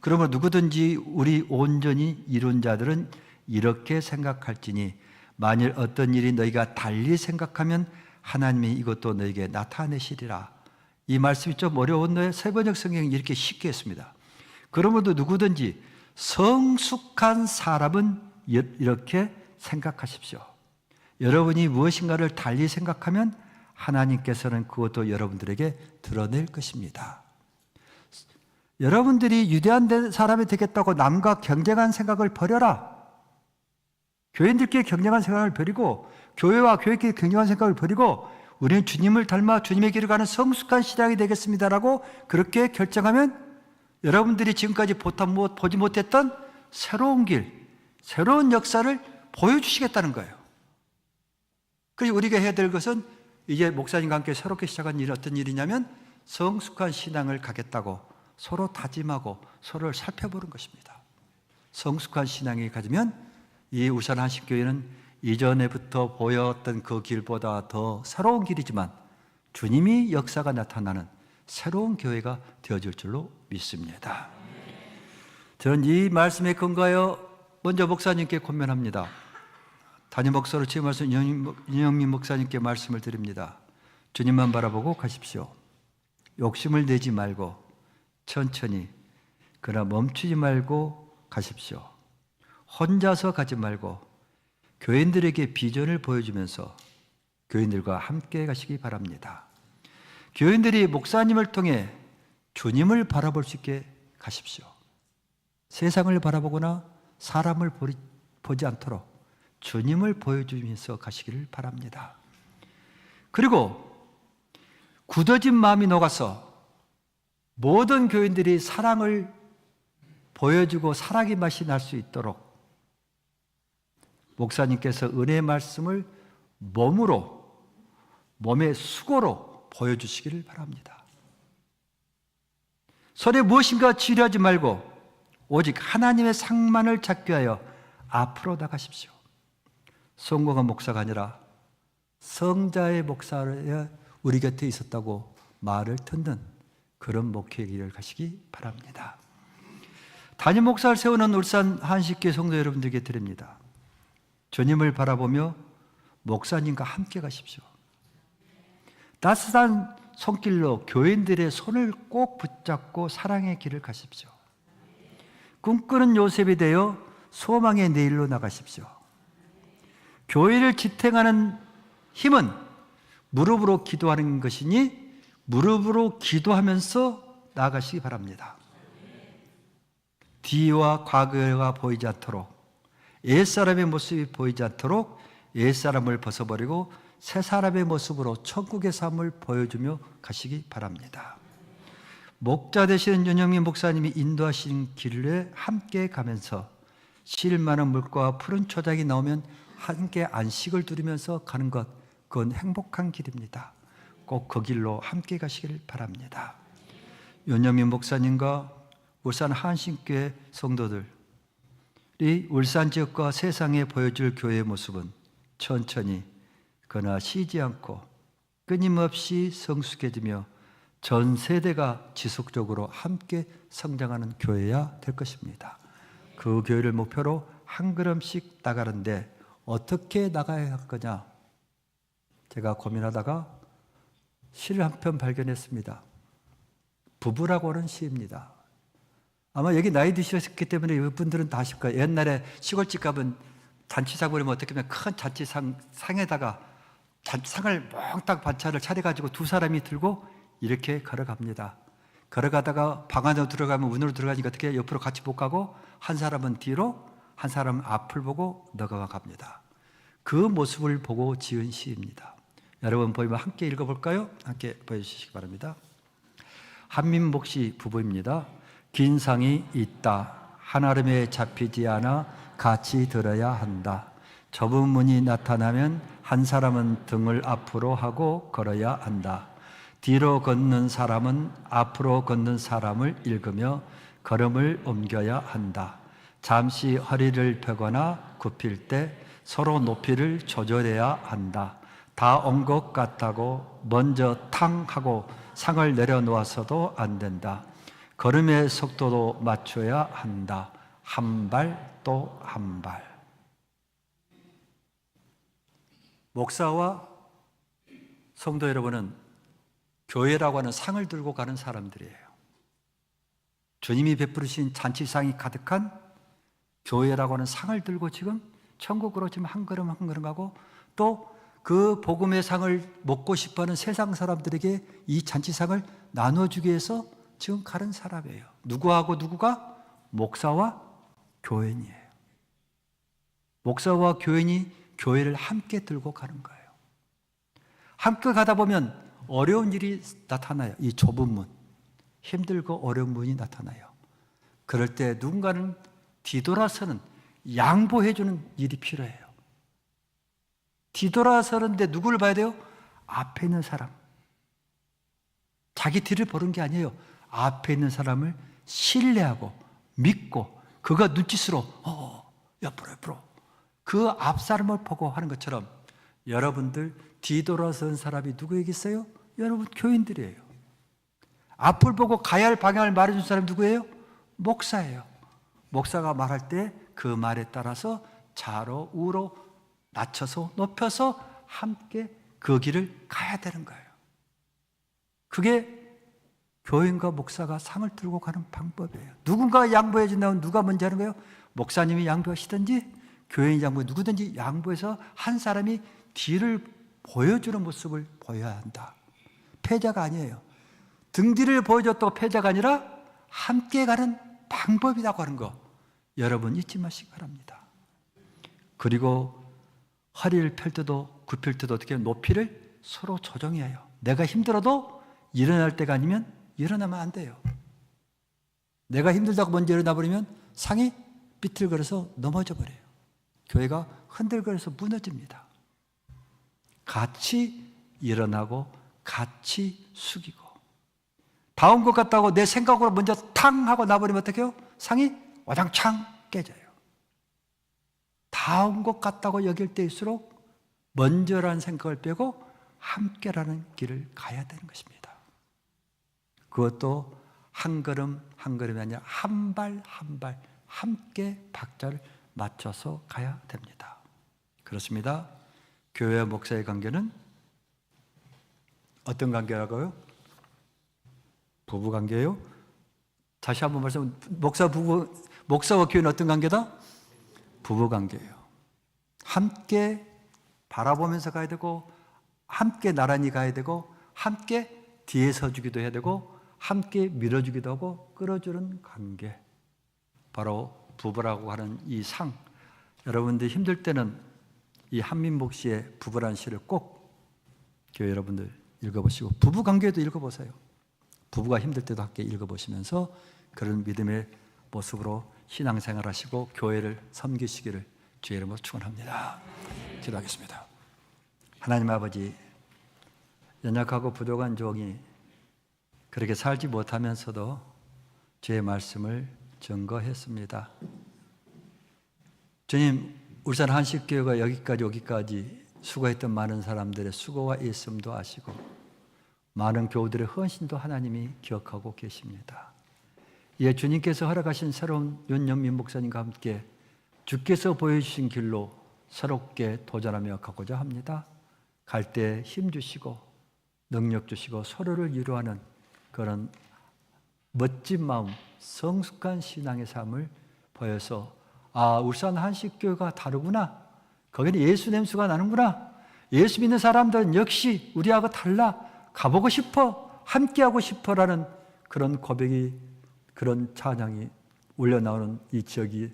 그러므로 누구든지 우리 온전히 이룬 자들은 이렇게 생각할지니 만일 어떤 일이 너희가 달리 생각하면 하나님이 이것도 너희에게 나타내시리라. 이 말씀이 좀 어려운데 세번역 성경이 이렇게 쉽게 했습니다. 그러므로 누구든지 성숙한 사람은 이렇게 생각하십시오. 여러분이 무엇인가를 달리 생각하면 하나님께서는 그것도 여러분들에게 드러낼 것입니다. 여러분들이 유대한 사람이 되겠다고 남과 경쟁한 생각을 버려라. 교인들끼리 경쟁한 생각을 버리고 교회와 교회끼리 경쟁한 생각을 버리고 우리는 주님을 닮아 주님의 길을 가는 성숙한 신앙이 되겠습니다라고 그렇게 결정하면 여러분들이 지금까지 보지 못했던 새로운 길, 새로운 역사를 보여주시겠다는 거예요. 그리고 우리가 해야 될 것은 이제 목사님과 함께 새롭게 시작한 일이 어떤 일이냐면 성숙한 신앙을 가겠다고 서로 다짐하고 서로를 살펴보는 것입니다. 성숙한 신앙이 가지면 이 울산 한신교회는 이전에부터 보였던 그 길보다 더 새로운 길이지만 주님이 역사가 나타나는 새로운 교회가 되어질 줄로 믿습니다. 저는 이 말씀에 근거하여 먼저 목사님께 권면합니다. 담임 목사로 취임하신 윤영민 목사님께 말씀을 드립니다. 주님만 바라보고 가십시오. 욕심을 내지 말고 천천히 그러나 멈추지 말고 가십시오. 혼자서 가지 말고 교인들에게 비전을 보여주면서 교인들과 함께 가시기 바랍니다. 교인들이 목사님을 통해 주님을 바라볼 수 있게 가십시오. 세상을 바라보거나 사람을 보지 않도록 주님을 보여주면서 가시기를 바랍니다. 그리고 굳어진 마음이 녹아서 모든 교인들이 사랑을 보여주고 사랑의 맛이 날 수 있도록 목사님께서 은혜의 말씀을 몸의 수고로 보여주시기를 바랍니다. 손에 무엇인가 쥐려하지 말고 오직 하나님의 상만을 찾기 위하여 앞으로 나가십시오. 성공한 목사가 아니라 성자의 목사에 우리 곁에 있었다고 말을 듣는 그런 목회의 길을 가시기 바랍니다. 담임 목사를 세우는 울산 한식교회 성도 여러분들에게 드립니다. 주님을 바라보며 목사님과 함께 가십시오. 따스한 손길로 교인들의 손을 꼭 붙잡고 사랑의 길을 가십시오. 꿈꾸는 요셉이 되어 소망의 내일로 나가십시오. 교회를 지탱하는 힘은 무릎으로 기도하는 것이니 무릎으로 기도하면서 나아가시기 바랍니다. 뒤와 과거가 보이지 않도록 옛사람의 모습이 보이지 않도록 옛사람을 벗어버리고 새 사람의 모습으로 천국의 삶을 보여주며 가시기 바랍니다. 목자 되시는 윤영민 목사님이 인도하신 길에 함께 가면서 실 많은 물과 푸른 초장이 나오면 함께 안식을 누리면서 가는 것, 그건 행복한 길입니다. 꼭 그 길로 함께 가시길 바랍니다. 윤영민 목사님과 울산 한신교회 성도들이 울산 지역과 세상에 보여줄 교회의 모습은 천천히 그러나 쉬지 않고 끊임없이 성숙해지며 전 세대가 지속적으로 함께 성장하는 교회야 될 것입니다. 그 교회를 목표로 한 걸음씩 나가는데 어떻게 나가야 할 거냐? 제가 고민하다가 시를 한 편 발견했습니다. 부부라고 하는 시입니다. 아마 여기 나이 드셨기 때문에 이분들은 다 아실 거예요. 옛날에 시골집 가면 잔치상 그러면 어떻게 보면 큰 잔치상에다가 잔치상을 몽땅 반찬을 차려가지고 두 사람이 들고 이렇게 걸어갑니다. 걸어가다가 방 안으로 들어가면 문으로 들어가니까 어떻게 옆으로 같이 못 가고 한 사람은 뒤로 한 사람은 앞을 보고 나가갑니다. 그 모습을 보고 지은 시입니다. 여러분 보이면 함께 읽어볼까요? 함께 보여주시기 바랍니다. 한민복 씨 부부입니다. 긴 상이 있다. 한아름에 잡히지 않아 같이 들어야 한다. 좁은 문이 나타나면 한 사람은 등을 앞으로 하고 걸어야 한다. 뒤로 걷는 사람은 앞으로 걷는 사람을 읽으며 걸음을 옮겨야 한다. 잠시 허리를 펴거나 굽힐 때 서로 높이를 조절해야 한다. 다 온 것 같다고 먼저 탕 하고 상을 내려놓아서도 안 된다. 걸음의 속도도 맞춰야 한다. 한 발 또 한 발. 목사와 성도 여러분은 교회라고 하는 상을 들고 가는 사람들이에요. 주님이 베푸르신 잔치상이 가득한 교회라고 하는 상을 들고 지금 천국으로 지금 한 걸음 한 걸음 가고 또 그 복음의 상을 먹고 싶어하는 세상 사람들에게 이 잔치상을 나눠주기 위해서 지금 가는 사람이에요. 누구하고 누구가? 목사와 교인이에요. 목사와 교인이 교회를 함께 들고 가는 거예요. 함께 가다 보면 어려운 일이 나타나요. 이 좁은 문, 힘들고 어려운 문이 나타나요. 그럴 때 누군가는 뒤돌아서는, 양보해주는 일이 필요해요. 뒤돌아서는데 누구를 봐야 돼요? 앞에 있는 사람. 자기 뒤를 보는 게 아니에요. 앞에 있는 사람을 신뢰하고 믿고 그가 눈짓으로 옆으로 그 앞 사람을 보고 하는 것처럼, 여러분들 뒤돌아선 사람이 누구에겠어요? 여러분 교인들이에요. 앞을 보고 가야 할 방향을 말해준 사람이 누구예요? 목사예요. 목사가 말할 때 그 말에 따라서 좌로 우로 낮춰서 높여서 함께 그 길을 가야 되는 거예요. 그게 교인과 목사가 상을 들고 가는 방법이에요. 누군가 양보해 준다면 누가 먼저 하는 거예요? 목사님이 양보하시든지 교인이 양보해, 누구든지 양보해서 한 사람이 뒤를 보여주는 모습을 보여야 한다. 패자가 아니에요. 등 뒤를 보여줬다고 패자가 아니라 함께 가는 방법이라고 하는 거 여러분 잊지 마시기 바랍니다. 그리고 허리를 펼 때도 굽힐 때도 어떻게 높이를 서로 조정해야 해요. 내가 힘들어도 일어날 때가 아니면 일어나면 안 돼요. 내가 힘들다고 먼저 일어나 버리면 상이 비틀거려서 넘어져 버려요. 교회가 흔들거려서 무너집니다. 같이 일어나고 같이 숙이고, 다음 것 같다고 내 생각으로 먼저 탕 하고 나버리면 어떻게 해요? 상이 와장창 깨져요. 다음 것 같다고 여길 때일수록 먼저라는 생각을 빼고 함께라는 길을 가야 되는 것입니다. 그것도 한 걸음 한 걸음이 아니라 한 발 한 발 함께 박자를 맞춰서 가야 됩니다. 그렇습니다. 교회와 목사의 관계는 어떤 관계라고요? 부부 관계예요? 다시 한번 말씀, 목사와 교회는 어떤 관계다? 부부 관계예요. 함께 바라보면서 가야 되고, 함께 나란히 가야 되고, 함께 뒤에 서주기도 해야 되고, 함께 밀어주기도 하고 끌어주는 관계, 바로 부부라고 하는 이 상. 여러분들 힘들 때는 이 한민복 씨의 부부라는 시를 꼭 교회 여러분들 읽어보시고 부부 관계도 읽어보세요. 부부가 힘들 때도 함께 읽어보시면서 그런 믿음의 모습으로 신앙생활 하시고 교회를 섬기시기를 주의 이름으로 축원합니다. 기도하겠습니다. 하나님 아버지, 연약하고 부족한 종이 그렇게 살지 못하면서도 주의 말씀을 증거했습니다. 주님, 울산 한식교회가 여기까지 오기까지 수고했던 많은 사람들의 수고와 애씀도 아시고 많은 교우들의 헌신도 하나님이 기억하고 계십니다. 예, 주님께서 허락하신 새로운 윤영민 목사님과 함께 주께서 보여주신 길로 새롭게 도전하며 가고자 합니다. 갈 때 힘 주시고 능력 주시고 서로를 위로하는 그런 멋진 마음, 성숙한 신앙의 삶을 보여서 울산 한식교회가 다르구나. 거기는 예수 냄새가 나는구나. 예수 믿는 사람들은 역시 우리하고 달라. 가보고 싶어. 함께하고 싶어라는 그런 고백이, 그런 찬양이 올려나오는 이 지역이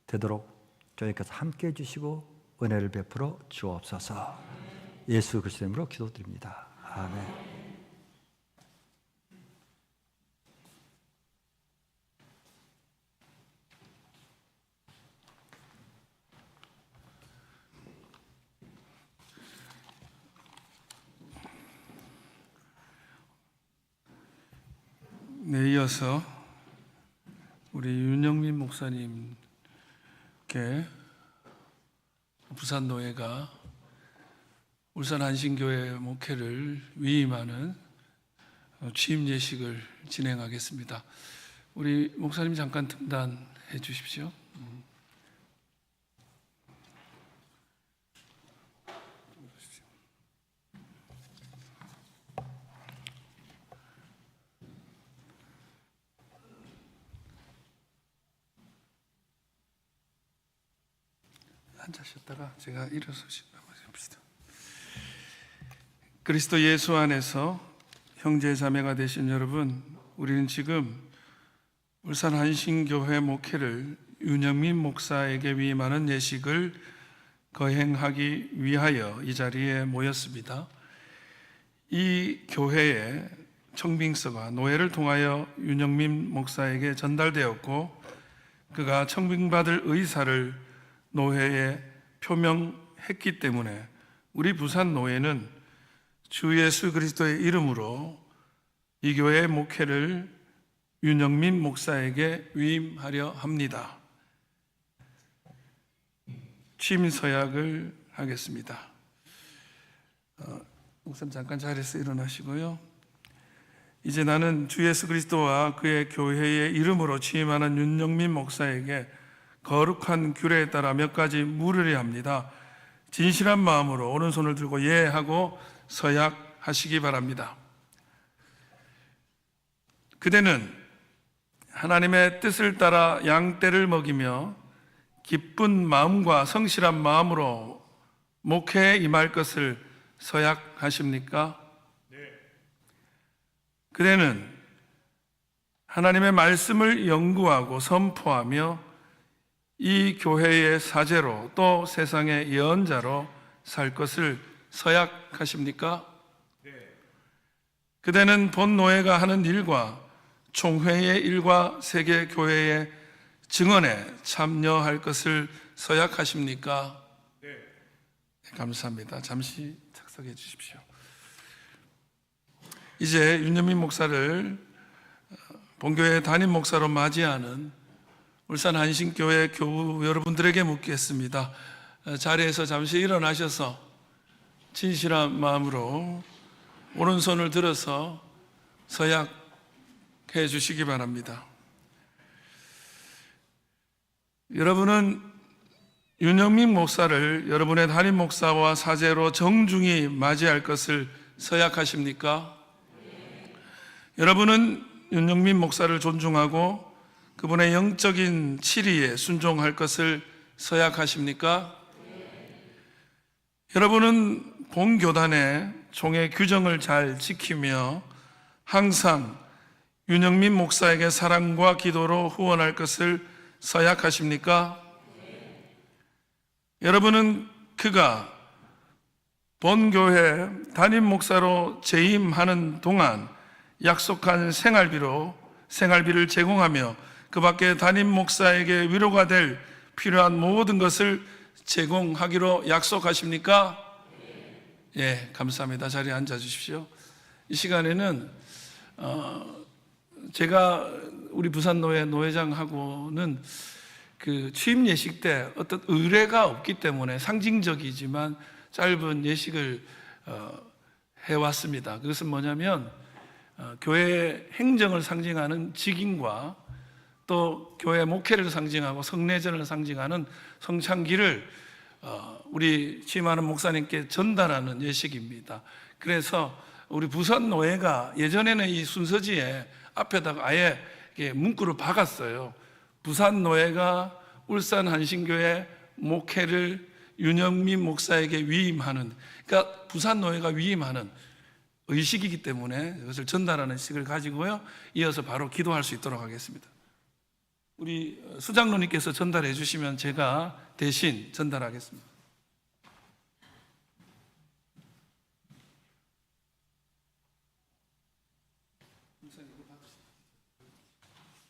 되도록 주님께서 함께해 주시고 은혜를 베풀어 주옵소서. 예수 그리스도의 이름으로 기도드립니다. 아멘. 네, 이어서 우리 윤영민 목사님께 부산노회가 울산 한신교회 목회를 위임하는 취임 예식을 진행하겠습니다. 우리 목사님 잠깐 등단해 주십시오. 앉으셨다가 제가 일어서시다 말씀합시다. 그리스도 예수 안에서 형제 자매가 되신 여러분, 우리는 지금 울산 한신교회 목회를 윤영민 목사에게 위임하는 예식을 거행하기 위하여 이 자리에 모였습니다. 이 교회의 청빙서가 노회를 통하여 윤영민 목사에게 전달되었고, 그가 청빙받을 의사를 노회에 표명했기 때문에 우리 부산 노회는 주 예수 그리스도의 이름으로 이 교회의 목회를 윤영민 목사에게 위임하려 합니다. 취임 서약을 하겠습니다. 목사님 잠깐 자리에서 일어나시고요. 이제 나는 주 예수 그리스도와 그의 교회의 이름으로 취임하는 윤영민 목사에게 거룩한 규례에 따라 몇 가지 물으려 합니다. 진실한 마음으로 오른손을 들고 예 하고 서약하시기 바랍니다. 그대는 하나님의 뜻을 따라 양떼를 먹이며 기쁜 마음과 성실한 마음으로 목회에 임할 것을 서약하십니까? 네. 그대는 하나님의 말씀을 연구하고 선포하며 이 교회의 사제로 또 세상의 예언자로 살 것을 서약하십니까? 네. 그대는 본 노회가 하는 일과 총회의 일과 세계 교회의 증언에 참여할 것을 서약하십니까? 네. 감사합니다. 잠시 착석해 주십시오. 이제 윤영민 목사를 본교회 담임 목사로 맞이하는 울산 한신교회 교우 여러분들에게 묻겠습니다. 자리에서 잠시 일어나셔서 진실한 마음으로 오른손을 들어서 서약해 주시기 바랍니다. 여러분은 윤영민 목사를 여러분의 담임 목사와 사제로 정중히 맞이할 것을 서약하십니까? 네. 여러분은 윤영민 목사를 존중하고 그분의 영적인 치리에 순종할 것을 서약하십니까? 네. 여러분은 본교단의 총회 규정을 잘 지키며 항상 윤영민 목사에게 사랑과 기도로 후원할 것을 서약하십니까? 네. 여러분은 그가 본교회 담임 목사로 재임하는 동안 약속한 생활비를 제공하며 그 밖에 담임 목사에게 위로가 될 필요한 모든 것을 제공하기로 약속하십니까? 네. 예, 감사합니다. 자리에 앉아 주십시오. 이 시간에는 제가 우리 부산노회 노회장하고는 그 취임 예식 때 어떤 의례가 없기 때문에 상징적이지만 짧은 예식을 해왔습니다. 그것은 뭐냐면 교회 행정을 상징하는 직인과 또 교회 목회를 상징하고 성례전을 상징하는 성찬기를 우리 취임하는 목사님께 전달하는 예식입니다. 그래서 우리 부산노회가 예전에는 이 순서지에 앞에다가 아예 문구를 박았어요. 부산노회가 울산 한신교회 목회를 윤영민 목사에게 위임하는, 그러니까 부산노회가 위임하는 의식이기 때문에 이것을 전달하는 식을 가지고요. 이어서 바로 기도할 수 있도록 하겠습니다. 우리 수장로님께서 전달해 주시면 제가 대신 전달하겠습니다.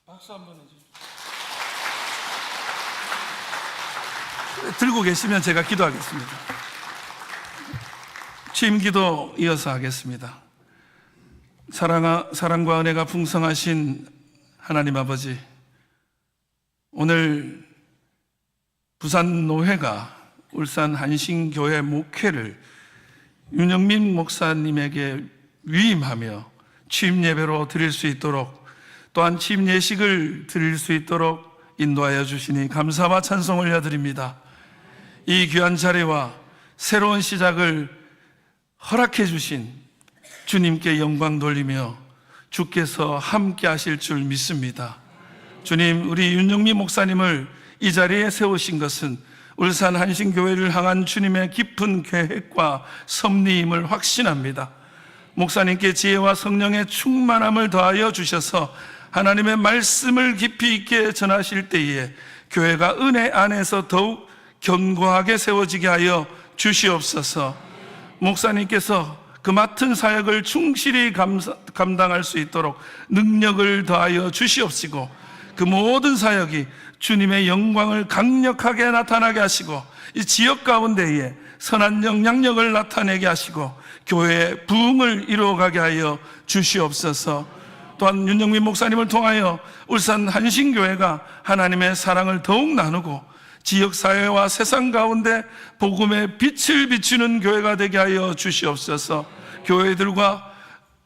박수 한번 해주세요. 들고 계시면 제가 기도하겠습니다. 취임 기도 이어서 하겠습니다. 사랑과 은혜가 풍성하신 하나님 아버지, 오늘 부산 노회가 울산 한신교회 목회를 윤영민 목사님에게 위임하며 취임 예배로 드릴 수 있도록, 또한 취임 예식을 드릴 수 있도록 인도하여 주시니 감사와 찬송을 올려드립니다. 이 귀한 자리와 새로운 시작을 허락해 주신 주님께 영광 돌리며 주께서 함께 하실 줄 믿습니다. 주님, 우리 윤영민 목사님을 이 자리에 세우신 것은 울산 한신교회를 향한 주님의 깊은 계획과 섭리임을 확신합니다. 목사님께 지혜와 성령의 충만함을 더하여 주셔서 하나님의 말씀을 깊이 있게 전하실 때에 교회가 은혜 안에서 더욱 견고하게 세워지게 하여 주시옵소서. 목사님께서 그 맡은 사역을 충실히 감당할 수 있도록 능력을 더하여 주시옵시고, 그 모든 사역이 주님의 영광을 강력하게 나타나게 하시고, 이 지역 가운데에 선한 영향력을 나타내게 하시고 교회의 부흥을 이루어가게 하여 주시옵소서. 또한 윤영민 목사님을 통하여 울산 한신교회가 하나님의 사랑을 더욱 나누고 지역사회와 세상 가운데 복음의 빛을 비추는 교회가 되게 하여 주시옵소서. 교회들과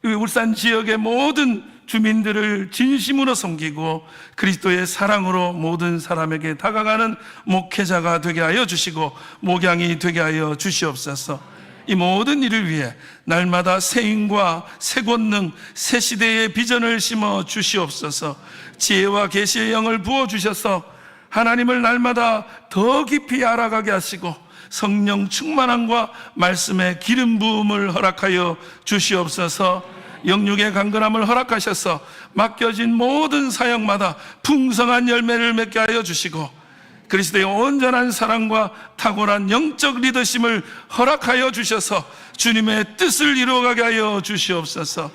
울산 지역의 모든 주민들을 진심으로 섬기고 그리스도의 사랑으로 모든 사람에게 다가가는 목회자가 되게 하여 주시고 목양이 되게 하여 주시옵소서. 이 모든 일을 위해 날마다 새 힘과 새 권능, 새 시대의 비전을 심어 주시옵소서. 지혜와 계시의 영을 부어주셔서 하나님을 날마다 더 깊이 알아가게 하시고 성령 충만함과 말씀의 기름 부음을 허락하여 주시옵소서. 영육의 강건함을 허락하셔서 맡겨진 모든 사역마다 풍성한 열매를 맺게 하여 주시고 그리스도의 온전한 사랑과 탁월한 영적 리더십을 허락하여 주셔서 주님의 뜻을 이루어가게 하여 주시옵소서.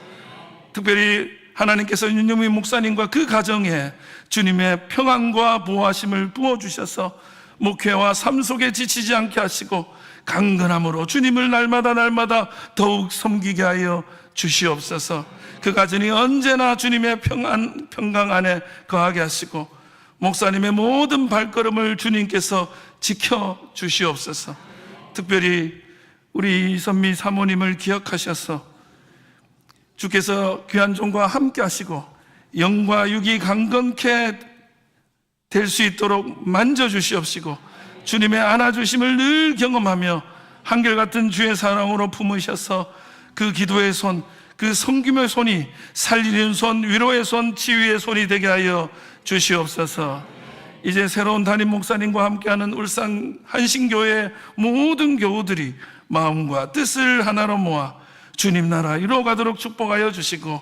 특별히 하나님께서 윤영민 목사님과 그 가정에 주님의 평안과 보호하심을 부어주셔서 목회와 삶 속에 지치지 않게 하시고 강건함으로 주님을 날마다 더욱 섬기게 하여 주시옵소서. 그 가정이 언제나 주님의 평강 안에 거하게 하시고 목사님의 모든 발걸음을 주님께서 지켜주시옵소서. 특별히 우리 이선미 사모님을 기억하셔서 주께서 귀한 종과 함께 하시고 영과 육이 강건케 될 수 있도록 만져주시옵시고 주님의 안아주심을 늘 경험하며 한결같은 주의 사랑으로 품으셔서 그 기도의 손, 그 섬김의 손이 살리는 손, 위로의 손, 치유의 손이 되게 하여 주시옵소서. 이제 새로운 담임 목사님과 함께하는 울산 한신교회 모든 교우들이 마음과 뜻을 하나로 모아 주님 나라 이루어가도록 축복하여 주시고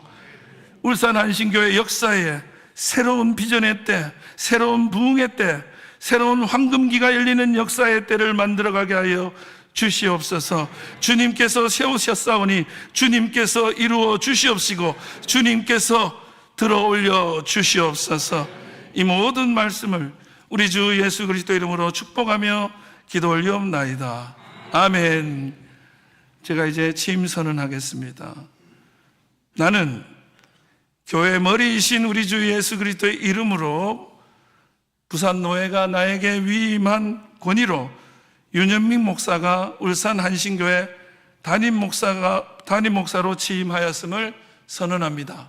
울산 한신교회 역사에 새로운 비전의 때, 새로운 부흥의 때, 새로운 황금기가 열리는 역사의 때를 만들어가게 하여 주시옵소서. 주님께서 세우셨사오니 주님께서 이루어 주시옵시고 주님께서 들어올려 주시옵소서. 이 모든 말씀을 우리 주 예수 그리스도 이름으로 축복하며 기도 올리옵나이다. 아멘. 제가 이제 취임 선언하겠습니다. 나는 교회 머리이신 우리 주 예수 그리스도의 이름으로 부산노회가 나에게 위임한 권위로 윤현민 목사가 울산 한신교회 담임 목사로 취임하였음을 선언합니다.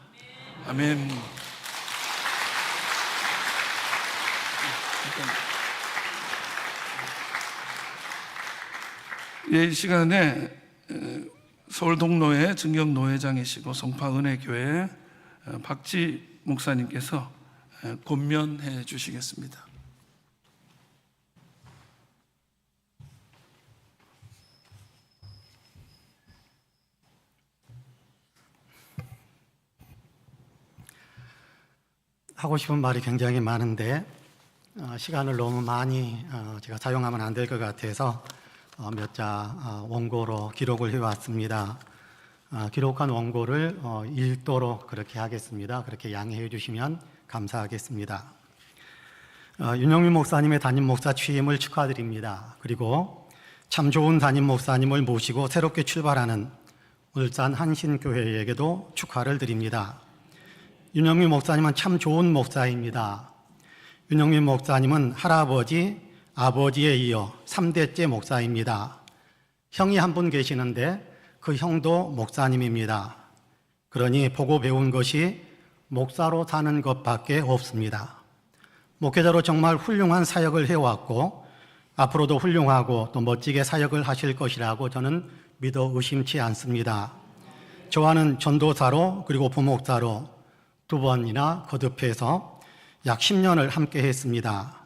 아멘. 이 시간에 서울 동로회 증경노회장이시고 성파은혜교회 박지 목사님께서 권면해 주시겠습니다. 하고 싶은 말이 굉장히 많은데 시간을 너무 많이 제가 사용하면 안 될 것 같아서 몇 자 원고로 기록을 해왔습니다. 기록한 원고를 읽도록 그렇게 하겠습니다. 그렇게 양해해 주시면 감사하겠습니다. 윤영민 목사님의 담임 목사 취임을 축하드립니다. 그리고 참 좋은 담임 목사님을 모시고 새롭게 출발하는 울산 한신교회에게도 축하를 드립니다. 윤영민 목사님은 참 좋은 목사입니다. 윤영민 목사님은 할아버지, 아버지에 이어 3대째 목사입니다. 형이 한 분 계시는데 그 형도 목사님입니다. 그러니 보고 배운 것이 목사로 사는 것밖에 없습니다. 목회자로 정말 훌륭한 사역을 해왔고 앞으로도 훌륭하고 또 멋지게 사역을 하실 것이라고 저는 믿어 의심치 않습니다. 저와는 전도사로 그리고 부목사로 2번이나 거듭해서 약 10년을 함께 했습니다.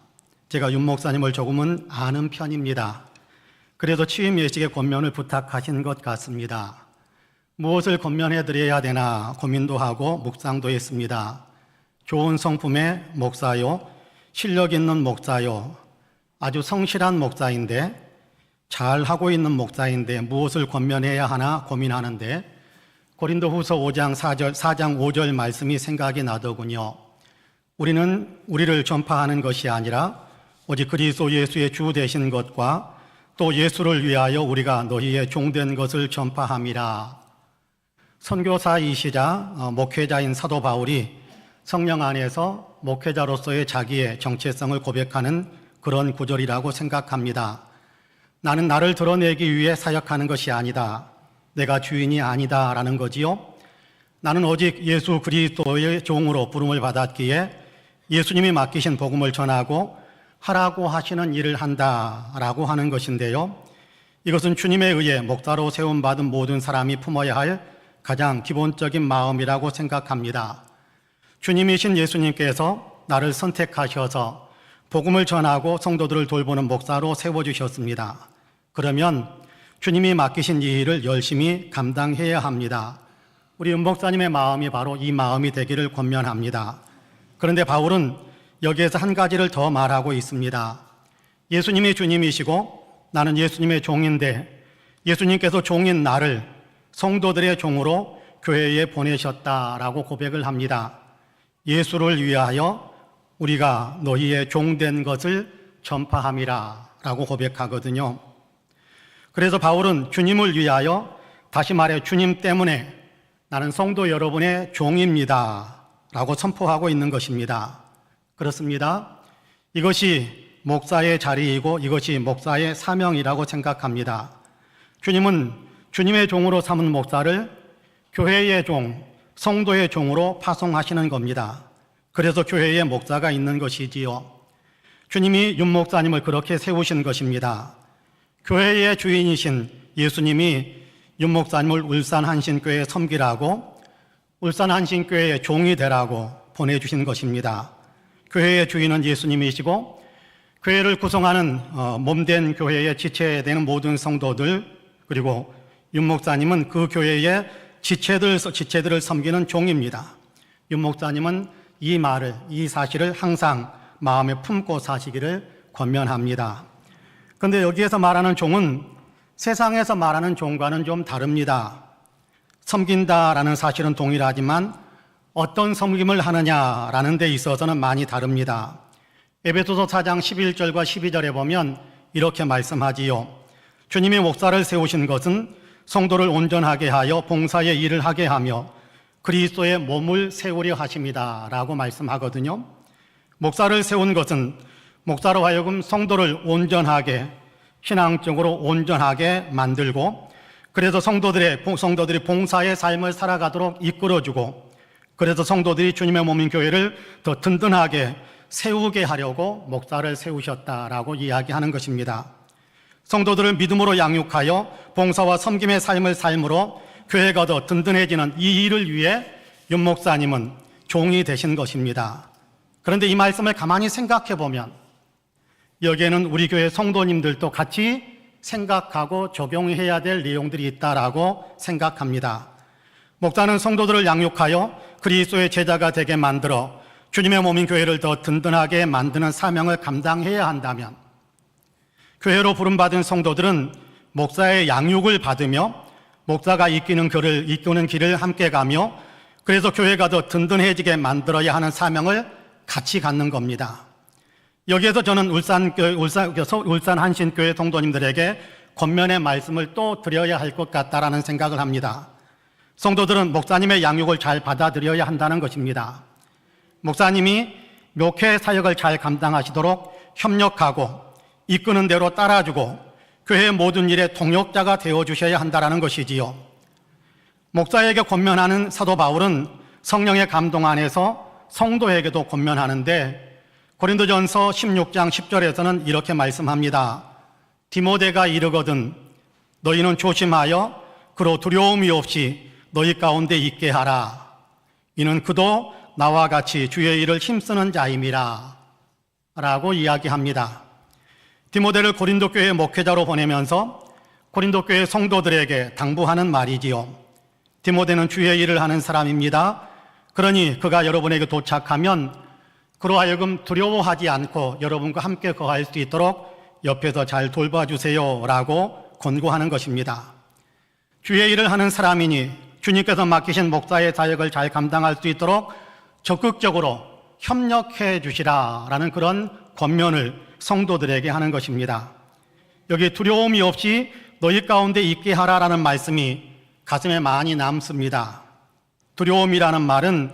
제가 윤 목사님을 조금은 아는 편입니다. 그래도 취임 예식의 권면을 부탁하신 것 같습니다. 무엇을 권면해 드려야 되나 고민도 하고 묵상도 했습니다. 좋은 성품의 목사요, 실력 있는 목사요, 아주 성실한 목사인데, 잘 하고 있는 목사인데 무엇을 권면해야 하나 고민하는데 고린도후서 5장 5절 말씀이 생각이 나더군요. 우리는 우리를 전파하는 것이 아니라 오직 그리스도 예수의 주 되신 것과 또 예수를 위하여 우리가 너희의 종된 것을 전파함이라. 선교사이시자 목회자인 사도 바울이 성령 안에서 목회자로서의 자기의 정체성을 고백하는 그런 구절이라고 생각합니다. 나는 나를 드러내기 위해 사역하는 것이 아니다. 내가 주인이 아니다 라는 거지요. 나는 오직 예수 그리스도의 종으로 부름을 받았기에 예수님이 맡기신 복음을 전하고 하라고 하시는 일을 한다라고 하는 것인데요. 이것은 주님에 의해 목사로 세움받은 모든 사람이 품어야 할 가장 기본적인 마음이라고 생각합니다. 주님이신 예수님께서 나를 선택하셔서 복음을 전하고 성도들을 돌보는 목사로 세워주셨습니다. 그러면 주님이 맡기신 이 일을 열심히 감당해야 합니다. 우리 윤 목사님의 마음이 바로 이 마음이 되기를 권면합니다. 그런데 바울은 여기에서 한 가지를 더 말하고 있습니다. 예수님이 주님이시고 나는 예수님의 종인데 예수님께서 종인 나를 성도들의 종으로 교회에 보내셨다라고 고백을 합니다. 예수를 위하여 우리가 너희의 종된 것을 전파함이라 라고 고백하거든요. 그래서 바울은 주님을 위하여, 다시 말해 주님 때문에 나는 성도 여러분의 종입니다 라고 선포하고 있는 것입니다. 그렇습니다. 이것이 목사의 자리이고 이것이 목사의 사명이라고 생각합니다. 주님은 주님의 종으로 삼은 목사를 교회의 종, 성도의 종으로 파송하시는 겁니다. 그래서 교회에 목사가 있는 것이지요. 주님이 윤 목사님을 그렇게 세우신 것입니다. 교회의 주인이신 예수님이 윤 목사님을 울산한신교회에 섬기라고, 울산한신교회의 종이 되라고 보내주신 것입니다. 교회의 주인은 예수님이시고 교회를 구성하는 몸된 교회의 지체되는 모든 성도들, 그리고 윤 목사님은 그 교회의 지체들을 섬기는 종입니다. 윤 목사님은 이 사실을 항상 마음에 품고 사시기를 권면합니다. 그런데 여기에서 말하는 종은 세상에서 말하는 종과는 좀 다릅니다. 섬긴다라는 사실은 동일하지만 어떤 섬김을 하느냐라는 데 있어서는 많이 다릅니다. 에베소서 4장 11절과 12절에 보면 이렇게 말씀하지요. 주님이 목사를 세우신 것은 성도를 온전하게 하여 봉사의 일을 하게 하며 그리스도의 몸을 세우려 하십니다 라고 말씀하거든요. 목사를 세운 것은 목사로 하여금 성도를 온전하게, 신앙적으로 온전하게 만들고, 그래서 성도들이 봉사의 삶을 살아가도록 이끌어주고, 그래서 성도들이 주님의 몸인 교회를 더 든든하게 세우게 하려고 목사를 세우셨다라고 이야기하는 것입니다. 성도들을 믿음으로 양육하여 봉사와 섬김의 삶을 삶으로 교회가 더 든든해지는 이 일을 위해 윤 목사님은 종이 되신 것입니다. 그런데 이 말씀을 가만히 생각해 보면 여기에는 우리 교회 성도님들도 같이 생각하고 적용해야 될 내용들이 있다라고 생각합니다. 목사는 성도들을 양육하여 그리스도의 제자가 되게 만들어 주님의 몸인 교회를 더 든든하게 만드는 사명을 감당해야 한다면, 교회로 부름받은 성도들은 목사의 양육을 받으며 목사가 이끄는 길을 함께 가며, 그래서 교회가 더 든든해지게 만들어야 하는 사명을 같이 갖는 겁니다. 여기에서 저는 울산 한신교회 성도님들에게 권면의 말씀을 또 드려야 할 것 같다라는 생각을 합니다. 성도들은 목사님의 양육을 잘 받아들여야 한다는 것입니다. 목사님이 목회 사역을 잘 감당하시도록 협력하고 이끄는 대로 따라주고 교회의 모든 일에 동역자가 되어주셔야 한다는 것이지요. 목사에게 권면하는 사도 바울은 성령의 감동 안에서 성도에게도 권면하는데, 고린도전서 16장 10절에서는 이렇게 말씀합니다. 디모데가 이르거든 너희는 조심하여 그로 두려움이 없이 너희 가운데 있게 하라. 이는 그도 나와 같이 주의 일을 힘쓰는 자임이라 라고 이야기합니다. 디모데를 고린도 교회 목회자로 보내면서 고린도 교회 성도들에게 당부하는 말이지요. 디모데는 주의 일을 하는 사람입니다. 그러니 그가 여러분에게 도착하면 그로 하여금 두려워하지 않고 여러분과 함께 거할 수 있도록 옆에서 잘 돌봐주세요 라고 권고하는 것입니다. 주의 일을 하는 사람이니 주님께서 맡기신 목사의 사역을 잘 감당할 수 있도록 적극적으로 협력해 주시라라는 그런 권면을 성도들에게 하는 것입니다. 여기 두려움이 없이 너희 가운데 있게 하라라는 말씀이 가슴에 많이 남습니다. 두려움이라는 말은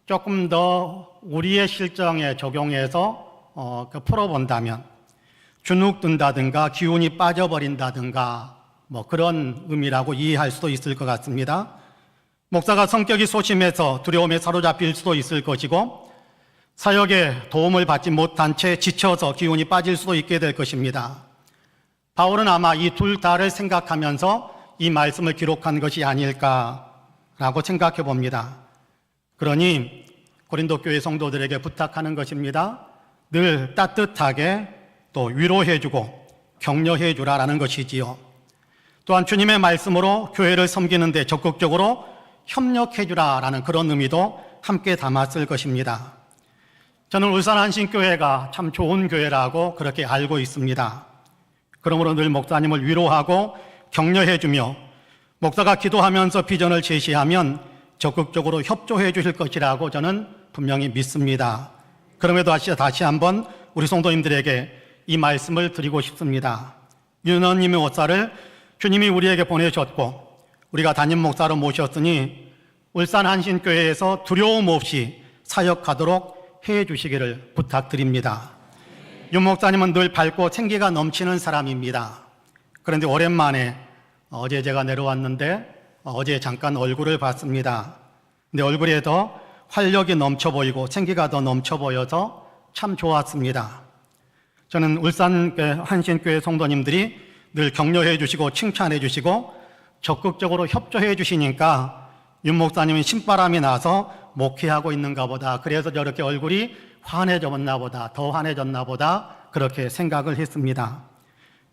조금 더 우리의 실정에 적용해서 풀어본다면 주눅든다든가 기운이 빠져버린다든가 뭐 그런 의미라고 이해할 수도 있을 것 같습니다. 목사가 성격이 소심해서 두려움에 사로잡힐 수도 있을 것이고 사역에 도움을 받지 못한 채 지쳐서 기운이 빠질 수도 있게 될 것입니다. 바울은 아마 이 둘 다를 생각하면서 이 말씀을 기록한 것이 아닐까라고 생각해 봅니다. 그러니 고린도 교회 성도들에게 부탁하는 것입니다. 늘 따뜻하게 또 위로해주고 격려해주라라는 것이지요. 또한 주님의 말씀으로 교회를 섬기는데 적극적으로 협력해주라라는 그런 의미도 함께 담았을 것입니다. 저는 울산 한신교회가 참 좋은 교회라고 그렇게 알고 있습니다. 그러므로 늘 목사님을 위로하고 격려해주며 목사가 기도하면서 비전을 제시하면 적극적으로 협조해 주실 것이라고 저는 분명히 믿습니다. 그럼에도 다시 한번 우리 성도님들에게 이 말씀을 드리고 싶습니다. 윤원님의 목사를 주님이 우리에게 보내셨고 우리가 담임 목사로 모셨으니 울산 한신교회에서 두려움 없이 사역하도록 해 주시기를 부탁드립니다. 윤 목사님은 늘 밝고 생기가 넘치는 사람입니다. 그런데 오랜만에 어제 제가 내려왔는데 어제 잠깐 얼굴을 봤습니다. 근데 얼굴에 더 활력이 넘쳐 보이고 생기가 더 넘쳐 보여서 참 좋았습니다. 저는 울산 한신교회 성도님들이 늘 격려해 주시고 칭찬해 주시고 적극적으로 협조해 주시니까 윤 목사님은 신바람이 나서 목회하고 있는가 보다. 그래서 저렇게 얼굴이 환해졌나 보다. 더 환해졌나 보다. 그렇게 생각을 했습니다.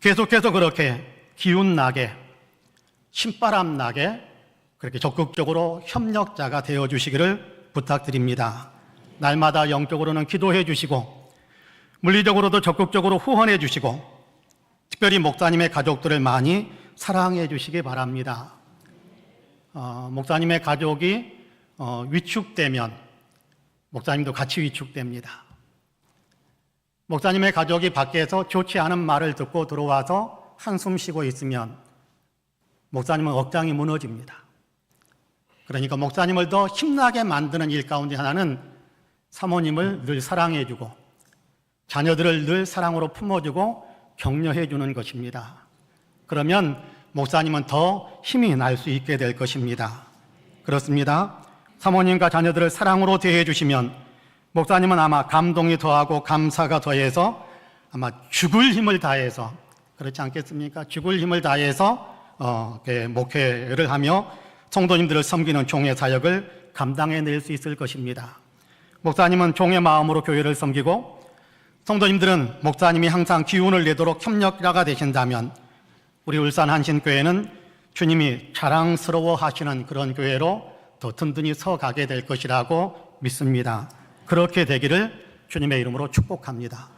계속해서 그렇게 기운 나게 신바람 나게 그렇게 적극적으로 협력자가 되어 주시기를 부탁드립니다. 날마다 영적으로는 기도해 주시고 물리적으로도 적극적으로 후원해 주시고 특별히 목사님의 가족들을 많이 사랑해 주시기 바랍니다. 목사님의 가족이 위축되면 목사님도 같이 위축됩니다. 목사님의 가족이 밖에서 좋지 않은 말을 듣고 들어와서 한숨 쉬고 있으면 목사님은 억장이 무너집니다. 그러니까 목사님을 더 힘나게 만드는 일 가운데 하나는 사모님을 늘 사랑해주고 자녀들을 늘 사랑으로 품어주고 격려해주는 것입니다. 그러면 목사님은 더 힘이 날 수 있게 될 것입니다. 그렇습니다. 사모님과 자녀들을 사랑으로 대해주시면 목사님은 아마 감동이 더하고 감사가 더해서 아마 죽을 힘을 다해서 그렇지 않겠습니까? 죽을 힘을 다해서 목회를 하며 성도님들을 섬기는 종의 사역을 감당해낼 수 있을 것입니다. 목사님은 종의 마음으로 교회를 섬기고 성도님들은 목사님이 항상 기운을 내도록 협력자가 되신다면 우리 울산 한신교회는 주님이 자랑스러워 하시는 그런 교회로 더 든든히 서가게 될 것이라고 믿습니다. 그렇게 되기를 주님의 이름으로 축복합니다.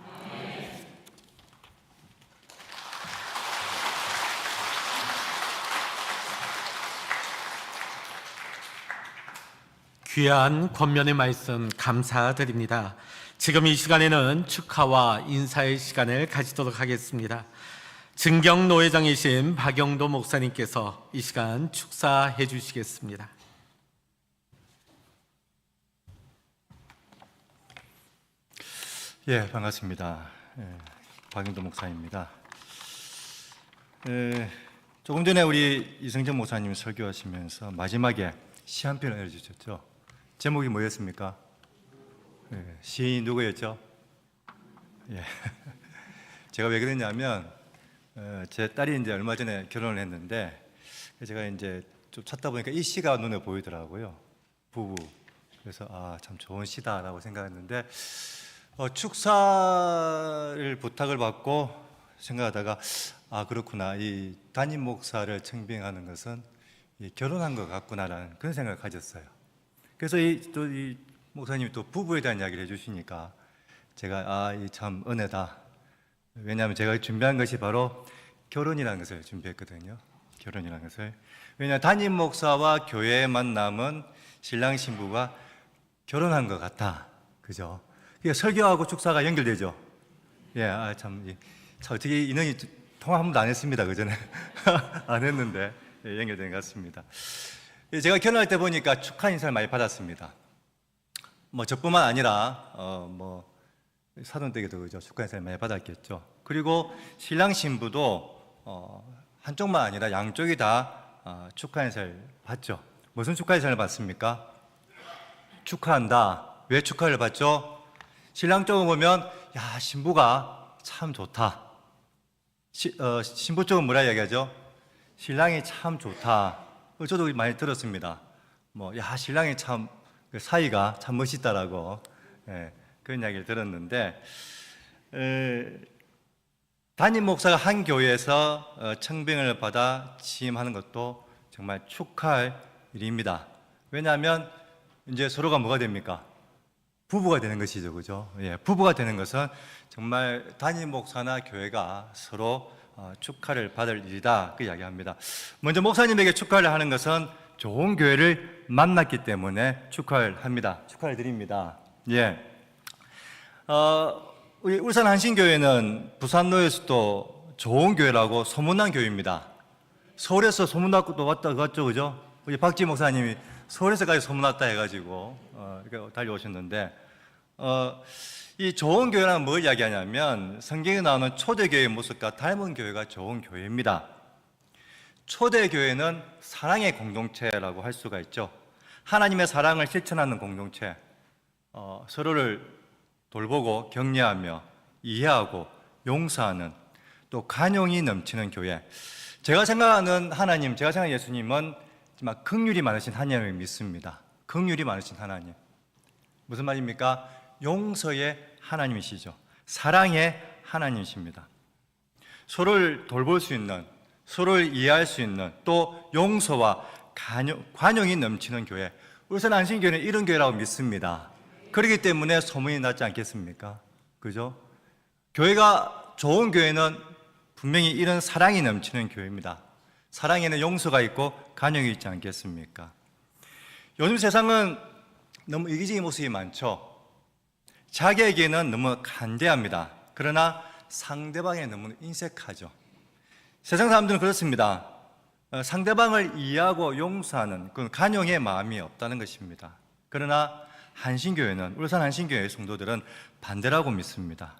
귀한 권면의 말씀 감사드립니다. 지금 이 시간에는 축하와 인사의 시간을 가지도록 하겠습니다. 증경 노회장이신 박영도 목사님께서 이 시간 축사해 주시겠습니다. 예, 반갑습니다. 박영도 목사입니다. 조금 전에 우리 이승정 목사님이 설교하시면서 마지막에 시 한 편을 읽어주셨죠. 제목이 뭐였습니까? 시인이 누구였죠? 예. 제가 왜 그랬냐면 제 딸이 이제 얼마 전에 결혼을 했는데 제가 이제 좀 찾다 보니까 이 시가 눈에 보이더라고요. 부부. 그래서 참 좋은 시다라고 생각했는데 축사를 부탁을 받고 생각하다가 그렇구나. 이 담임 목사를 청빙하는 것은 결혼한 것 같구나라는 그런 생각을 가졌어요. 그래서 이 목사님이 또 부부에 대한 이야기를 해주시니까 제가 이 참 은혜다. 왜냐하면 제가 준비한 것이 바로 결혼이라는 것을 준비했거든요. 결혼이라는 것을. 왜냐하면 담임 목사와 교회의 만남은 신랑 신부가 결혼한 것 같아. 그죠? 그러니까 설교하고 축사가 연결되죠. 예, 참 어떻게 인연이 통화 한 번도 안 했습니다. 그 전에 안 했는데 연결된 것 같습니다. 제가 결혼할 때 보니까 축하 인사를 많이 받았습니다. 뭐 저뿐만 아니라 사돈댁에도 그죠, 축하 인사를 많이 받았겠죠. 그리고 신랑 신부도 한쪽만 아니라 양쪽이 다 축하 인사를 받죠. 무슨 축하 인사를 받습니까? 축하한다. 왜 축하를 받죠? 신랑 쪽을 보면 야, 신부가 참 좋다. 신부 쪽은 뭐라 이야기하죠? 신랑이 참 좋다. 저도 많이 들었습니다. 야, 신랑이 참 사이가 참 멋있다라고 그런 이야기를 들었는데, 담임 목사가 한 교회에서 청빙을 받아 취임하는 것도 정말 축하할 일입니다. 왜냐하면 이제 서로가 뭐가 됩니까? 부부가 되는 것이죠, 그죠? 예, 부부가 되는 것은 정말 담임 목사나 교회가 서로 축하를 받을 일이다, 그 이야기합니다. 먼저 목사님에게 축하를 하는 것은 좋은 교회를 만났기 때문에 축하를 합니다. 축하를 드립니다. 예. 우리 울산 한신교회는 부산로에서도 좋은 교회라고 소문난 교회입니다. 서울에서 소문났고 왔다 갔죠, 그죠? 우리 박지 목사님이 서울에서까지 소문났다 해가지고 이렇게 달려오셨는데, 이 좋은 교회는 뭘 이야기하냐면 성경에 나오는 초대교회의 모습과 닮은 교회가 좋은 교회입니다. 초대교회는 사랑의 공동체라고 할 수가 있죠. 하나님의 사랑을 실천하는 공동체, 서로를 돌보고 격려하며 이해하고 용서하는, 또 관용이 넘치는 교회. 제가 생각하는 하나님, 제가 생각하는 예수님은 정말 긍휼이 많으신 하나님을 믿습니다. 긍휼이 많으신 하나님. 무슨 말입니까? 용서의 하나님이시죠. 사랑의 하나님이십니다. 서로를 돌볼 수 있는, 서로를 이해할 수 있는, 또 용서와 관용이 넘치는 교회. 울산 안신교회는 이런 교회라고 믿습니다. 그렇기 때문에 소문이 났지 않겠습니까? 그죠? 교회가 좋은 교회는 분명히 이런 사랑이 넘치는 교회입니다. 사랑에는 용서가 있고 관용이 있지 않겠습니까? 요즘 세상은 너무 이기적인 모습이 많죠. 자기에게는 너무 간대합니다. 그러나 상대방에 너무 인색하죠. 세상 사람들은 그렇습니다. 상대방을 이해하고 용서하는 그런 관용의 마음이 없다는 것입니다. 그러나 한신교회는, 울산 한신교회 성도들은 반대라고 믿습니다.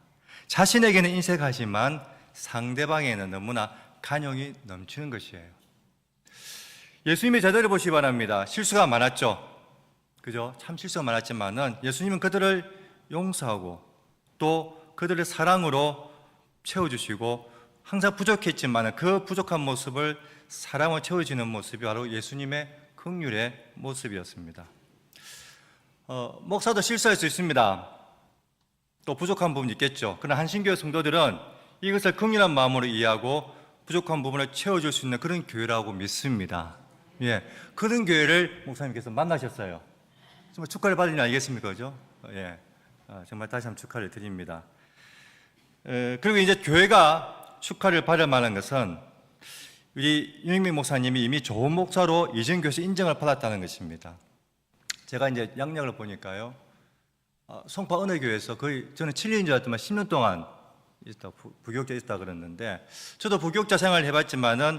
자신에게는 인색하지만 상대방에는 너무나 관용이 넘치는 것이에요. 예수님의 제자를 보시기 바랍니다. 실수가 많았죠. 그죠? 참 실수가 많았지만은 예수님은 그들을 용서하고 또 그들의 사랑으로 채워주시고, 항상 부족했지만 그 부족한 모습을 사랑으로 채워주는 모습이 바로 예수님의 긍휼의 모습이었습니다. 목사도 실수할 수 있습니다. 또 부족한 부분이 있겠죠. 그러나 한신교회 성도들은 이것을 긍휼한 마음으로 이해하고 부족한 부분을 채워줄 수 있는 그런 교회라고 믿습니다. 예, 그런 교회를 목사님께서 만나셨어요. 정말 축하를 받으니 알겠습니까? 그죠? 예, 정말 다시 한번 축하를 드립니다. 그리고 이제 교회가 축하를 받을 만한 것은 우리 윤익민 목사님이 이미 좋은 목사로 이전교회에서 인정을 받았다는 것입니다. 제가 이제 양력을 보니까요, 송파 은혜교회에서 거의, 저는 7년인 줄 알았더만 10년 동안 부교육자 있다 그랬는데, 저도 부교육자 생활을 해봤지만은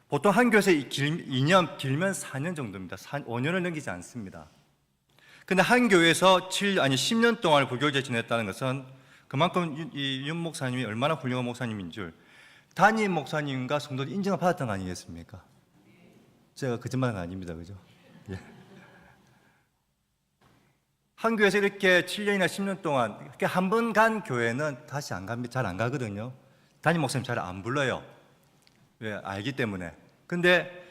보통 한 교회에서 2년, 길면 4년 정도입니다. 5년을 넘기지 않습니다. 근데 한 교회에서 10년 동안 부교육자 지냈다는 것은 그만큼 이 윤 목사님이 얼마나 훌륭한 목사님인 줄 담임 목사님과 성도들이 인정을 받았던 거 아니겠습니까? 제가 거짓말한 거 아닙니다. 그죠? 예. 한 교회에서 이렇게 7년이나 10년 동안 이렇게 한 번 간 교회는 다시 안 갑니다. 잘 안 가거든요. 담임 목사님 잘 안 불러요. 왜? 알기 때문에. 근데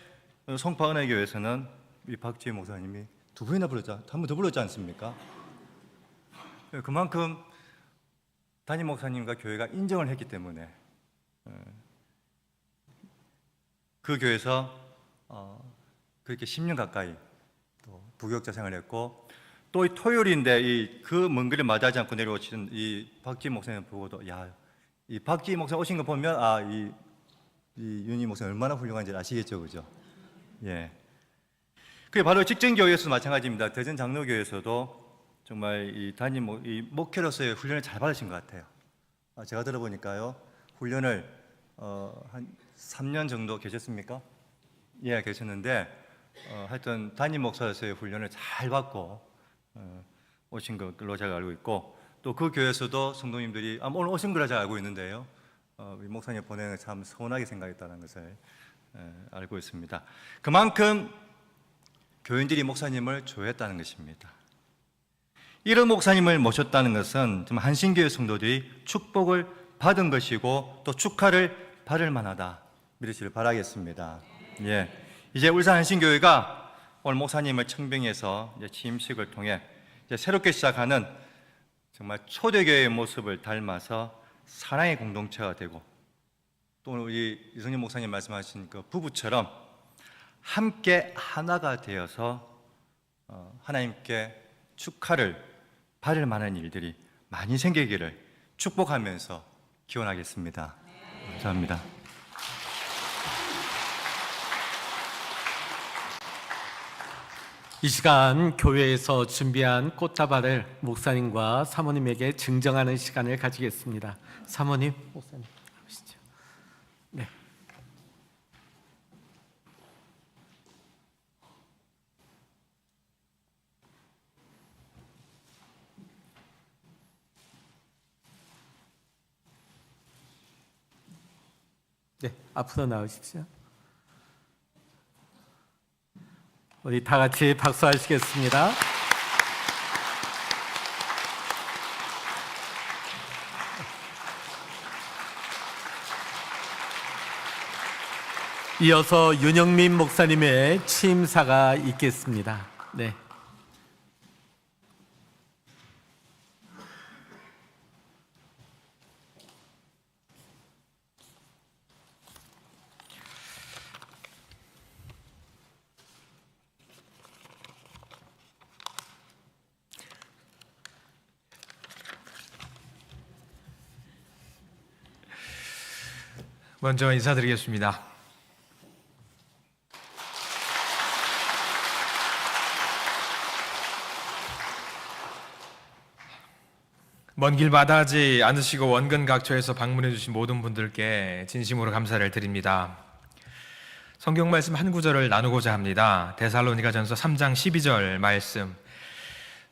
송파 은혜교회에서는 이 박지희 목사님이 2번이나 불렀죠. 한 번 더 불렀지 않습니까? 그만큼 담임 목사님과 교회가 인정을 했기 때문에 그 교회에서 그렇게 10년 가까이 또 부교육자 생활했고, 또 이 토요일인데 그 먼 길을 마다하지 않고 내려오신 이 박지 목사님 보고도, 야, 이 박지 목사 오신 거 보면 이 윤희 목사님 얼마나 훌륭한지 아시겠죠, 그죠? 예. 그게 바로 직전교회에서도 마찬가지입니다. 대전 장로교회에서도 정말 이 이 목회로서의 훈련을 잘 받으신 것 같아요. 제가 들어보니까요, 훈련을 한 3년 정도 계셨습니까? 예, 계셨는데 하여튼 담임 목사로서의 훈련을 잘 받고 오신 걸로 제가 알고 있고, 또 그 교회에서도 성도님들이 오늘 오신 걸로 제가 알고 있는데요, 우리 목사님 보내는 걸 참 서운하게 생각했다는 것을 알고 있습니다. 그만큼 교인들이 목사님을 좋아했다는 것입니다. 이런 목사님을 모셨다는 것은 좀 한신교회 성도들이 축복을 받은 것이고 또 축하를 받을 만하다 믿으시길 바라겠습니다. 예, 이제 울산 한신교회가 오늘 목사님을 청빙해서 이제 취임식을 통해 이제 새롭게 시작하는 정말 초대교회의 모습을 닮아서 사랑의 공동체가 되고, 또 우리 이성진 목사님 말씀하신 그 부부처럼 함께 하나가 되어서 하나님께 축하를 받을 만한 일들이 많이 생기기를 축복하면서 기원하겠습니다. 감사합니다. 이 시간 교회에서 준비한 꽃다발을 목사님과 사모님에게 증정하는 시간을 가지겠습니다. 사모님, 목사님 나오시죠. 네. 네, 앞으로 나오십시오. 우리 다 같이 박수하시겠습니다. 이어서 윤영민 목사님의 취임사가 있겠습니다. 네. 먼저 인사드리겠습니다. 먼 길 마다하지 않으시고 원근 각처에서 방문해 주신 모든 분들께 진심으로 감사를 드립니다. 성경 말씀 한 구절을 나누고자 합니다. 데살로니가전서 3장 12절 말씀.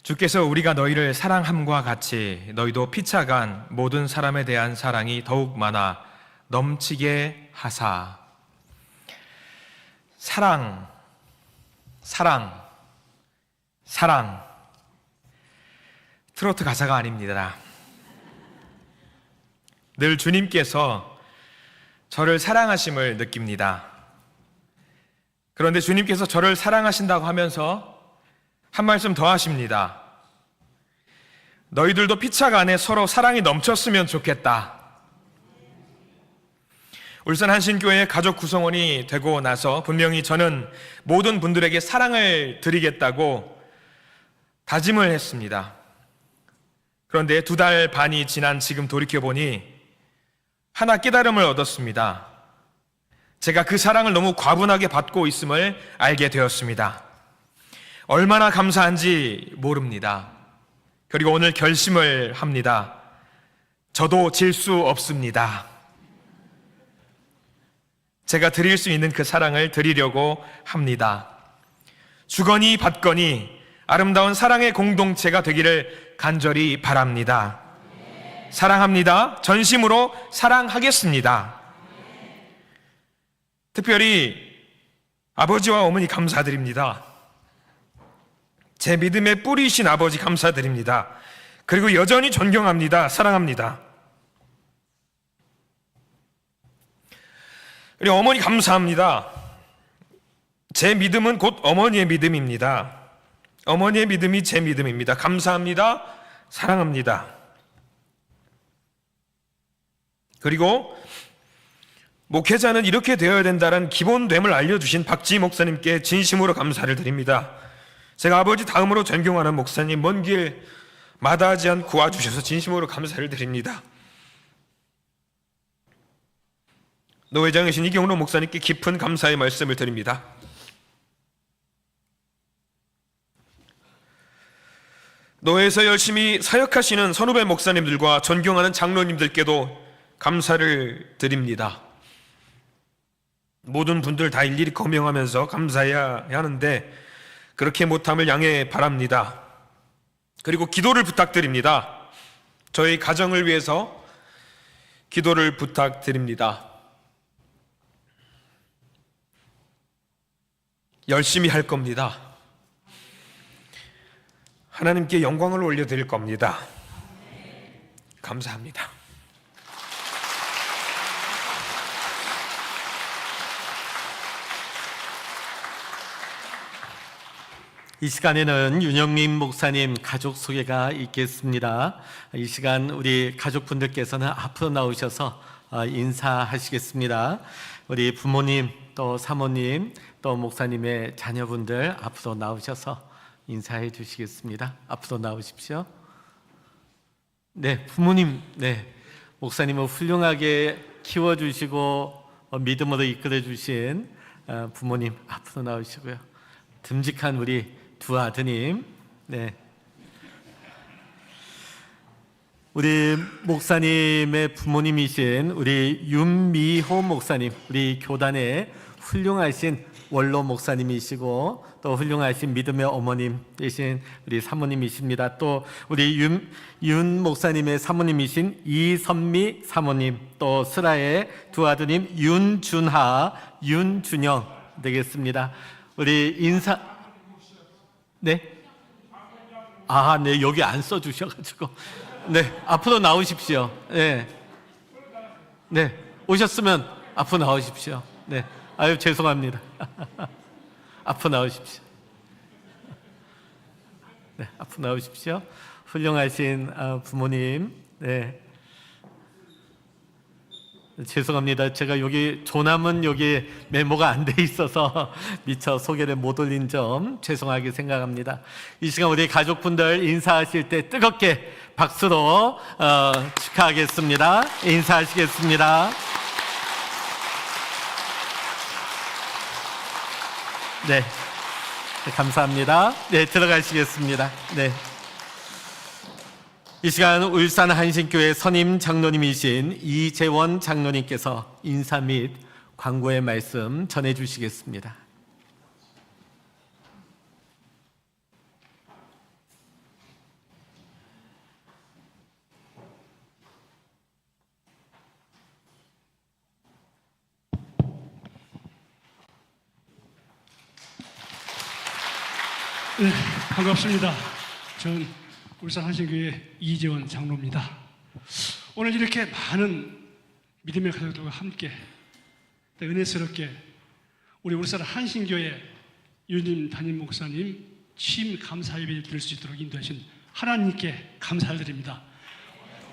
주께서 우리가 너희를 사랑함과 같이 너희도 피차간 모든 사람에 대한 사랑이 더욱 많아 넘치게 하사. 사랑, 사랑, 사랑. 트로트 가사가 아닙니다. 늘 주님께서 저를 사랑하심을 느낍니다. 그런데 주님께서 저를 사랑하신다고 하면서 한 말씀 더 하십니다. 너희들도 피차간에 서로 사랑이 넘쳤으면 좋겠다. 울산 한신교회 가족 구성원이 되고 나서 분명히 저는 모든 분들에게 사랑을 드리겠다고 다짐을 했습니다. 그런데 2달 반이 지난 지금 돌이켜보니 하나 깨달음을 얻었습니다. 제가 그 사랑을 너무 과분하게 받고 있음을 알게 되었습니다. 얼마나 감사한지 모릅니다. 그리고 오늘 결심을 합니다. 저도 질 수 없습니다. 제가 드릴 수 있는 그 사랑을 드리려고 합니다. 주거니 받거니 아름다운 사랑의 공동체가 되기를 간절히 바랍니다. 사랑합니다. 전심으로 사랑하겠습니다. 특별히 아버지와 어머니 감사드립니다. 제 믿음의 뿌리이신 아버지 감사드립니다. 그리고 여전히 존경합니다. 사랑합니다. 그리고 어머니 감사합니다. 제 믿음은 곧 어머니의 믿음입니다. 어머니의 믿음이 제 믿음입니다. 감사합니다. 사랑합니다. 그리고 목회자는 이렇게 되어야 된다는 기본됨을 알려주신 박지 목사님께 진심으로 감사를 드립니다. 제가 아버지 다음으로 존경하는 목사님, 먼 길 마다하지 않고 와주셔서 진심으로 감사를 드립니다. 노회장이신 이경로 목사님께 깊은 감사의 말씀을 드립니다. 노회에서 열심히 사역하시는 선후배 목사님들과 존경하는 장로님들께도 감사를 드립니다. 모든 분들 다 일일이 거명하면서 감사해야 하는데 그렇게 못함을 양해 바랍니다. 그리고 기도를 부탁드립니다. 저희 가정을 위해서 기도를 부탁드립니다. 열심히 할 겁니다. 하나님께 영광을 올려드릴 겁니다. 감사합니다. 이 시간에는 윤영민 목사님 가족 소개가 있겠습니다. 이 시간 우리 가족분들께서는 앞으로 나오셔서 인사하시겠습니다. 우리 부모님, 또 사모님, 또 목사님의 자녀분들 앞으로 나오셔서 인사해 주시겠습니다. 앞으로 나오십시오. 네, 부모님, 네, 목사님을 훌륭하게 키워주시고 믿음으로 이끌어주신 부모님 앞으로 나오시고요. 듬직한 우리 두 아드님, 네, 우리 목사님의 부모님이신 우리 윤미호 목사님, 우리 교단의 훌륭하신 원로 목사님이시고 또 훌륭하신 믿음의 어머님이신 우리 사모님이십니다. 또 우리 윤 목사님의 사모님이신 이선미 사모님, 또 슬아의 두 아드님 윤준하, 윤준영 되겠습니다. 우리 인사, 네? 아, 네, 여기 안 써주셔가지고. 네, 앞으로 나오십시오. 네. 네, 오셨으면 앞으로 나오십시오. 네, 아유, 죄송합니다. 앞으로 나오십시오. 네, 앞으로 나오십시오. 훌륭하신 부모님, 네. 죄송합니다. 제가 여기 조남은 여기 메모가 안 돼 있어서 미처 소개를 못 올린 점 죄송하게 생각합니다. 이 시간 우리 가족분들 인사하실 때 뜨겁게 박수로 축하하겠습니다. 인사하시겠습니다. 네, 감사합니다. 네, 들어가시겠습니다. 네. 이 시간 울산 한신교회 선임 장로님이신 이재원 장로님께서 인사 및 광고의 말씀 전해주시겠습니다. 네, 반갑습니다. 전 울산 한신교회 이재원 장로입니다. 오늘 이렇게 많은 믿음의 가족들과 함께 은혜스럽게 우리 울산 한신교회 윤임 담임 목사님 취임 감사 예배를 드릴 수 있도록 인도하신 하나님께 감사를 드립니다.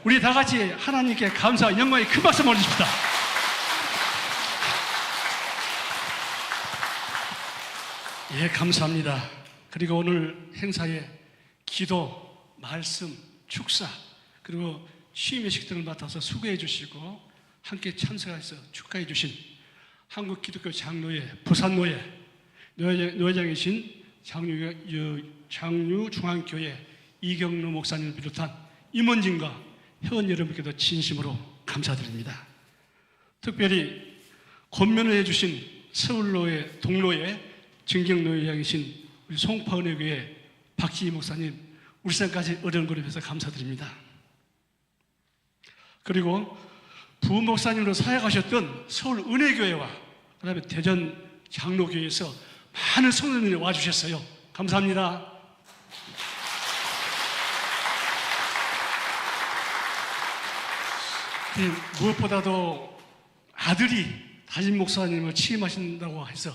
우리 다 같이 하나님께 감사와 영광의 큰 박수 보내주십시다. 예, 감사합니다. 그리고 오늘 행사에 기도, 말씀, 축사, 그리고 취임 예식 등을 맡아서 수고해 주시고 함께 참석해서 축하해 주신 한국 기독교 장로회 부산노회 노회장이신 장유중앙교회 이경로 목사님을 비롯한 임원진과 회원 여러분께도 진심으로 감사드립니다. 특별히 권면을 해주신 서울노회 동로회 증경노회장이신 우리 송파은혜교회 박지희 목사님, 울산까지 어려운 거리에서 감사드립니다. 그리고 부목사님으로 사역하셨던 서울은혜교회와 그 다음에 대전 장로교회에서 많은 성도님이 와주셨어요. 감사합니다. 무엇보다도 아들이 담임 목사님을 취임하신다고 해서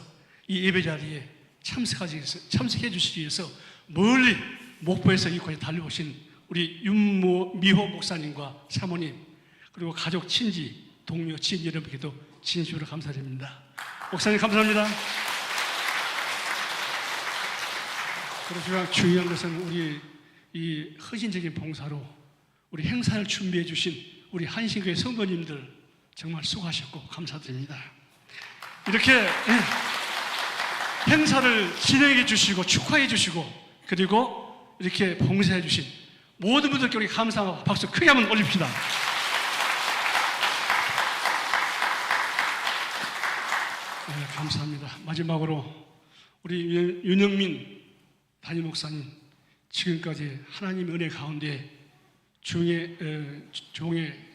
이 예배 자리에 참석해 주시기 위해서 멀리 목포에서 이곳에 달려오신 우리 윤미호 목사님과 사모님, 그리고 가족, 친지, 동료, 지인 여러분께도 진심으로 감사드립니다. 목사님 감사합니다. 그리고 중요한 것은 우리 이 헌신적인 봉사로 우리 행사를 준비해 주신 우리 한신교회 성도님들 정말 수고하셨고 감사드립니다. 이렇게 행사를 진행해 주시고 축하해 주시고 그리고 이렇게 봉사해 주신 모든 분들께 우리 감사와 박수 크게 한번 올립시다. 네, 감사합니다. 마지막으로 우리 윤영민 담임 목사님 지금까지 하나님의 은혜 가운데 종의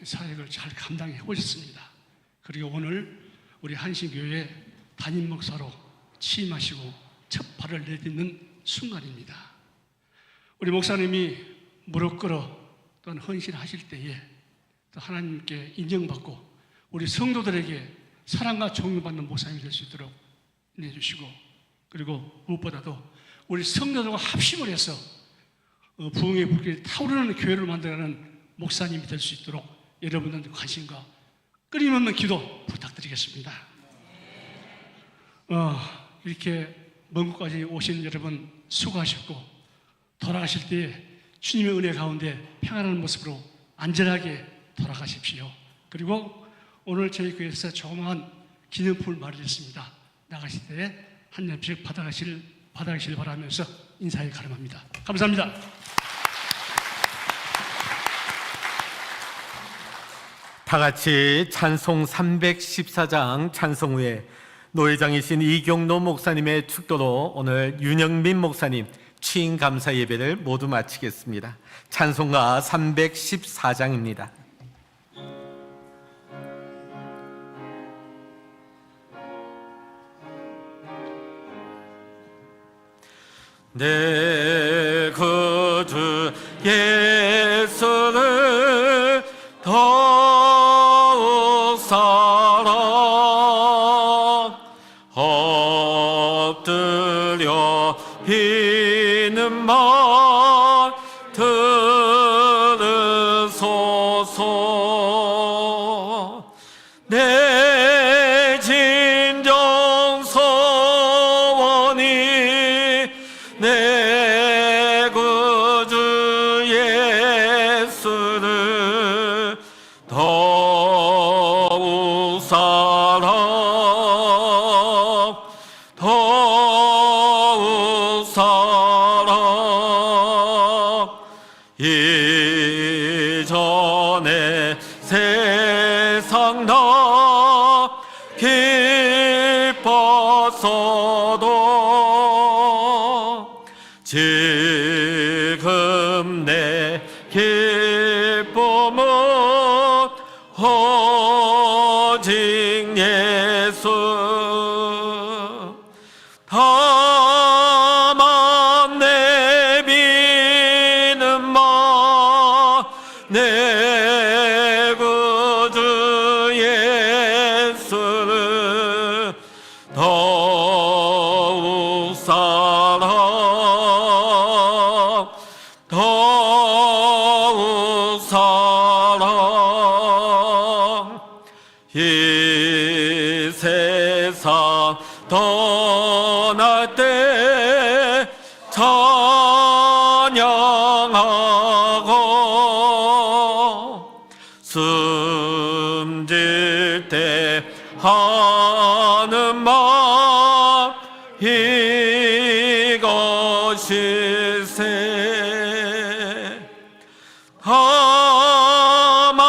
사역을 잘 감당해 오셨습니다. 그리고 오늘 우리 한신교회 담임 목사로 취임하시고 첫 발을 내딛는 순간입니다. 우리 목사님이 무릎 꿇어 또한 헌신하실 때에 또 하나님께 인정받고 우리 성도들에게 사랑과 존경받는 목사님이 될 수 있도록 내주시고 그리고 무엇보다도 우리 성도들과 합심을 해서 부흥의 불길이 타오르는 교회를 만들어가는 목사님이 될 수 있도록 여러분들 관심과 끊임없는 기도 부탁드리겠습니다. 이렇게 먼 곳까지 오신 여러분 수고하셨고 돌아가실 때 주님의 은혜 가운데 평안한 모습으로 안전하게 돌아가십시오. 그리고 오늘 저희 교회에서 조그마한 기념품을 마련했습니다. 나가실 때 한 점씩 받아가시길 바라면서 인사에 가름합니다. 감사합니다. 다 같이 찬송 314장 찬송 후에 노회장이신 이경노 목사님의 축도로 오늘 윤영민 목사님 취임 감사 예배를 모두 마치겠습니다. 찬송가 314장입니다. 내 구주 예수를 더욱 사랑 엎드려 비는 말 들으소서. 내 진정 소원이 내 구주 예수를 더욱 사랑 더욱 사랑 이전에 세상 나 기뻤어도 지금 내 기쁨은 오직 예수. 다만 내비는 마 내 구주 예수를 더욱 사랑 더욱 사랑 이 세상 떠날 때 찬양하고 숨질 때 하는 말 이것일세. 다만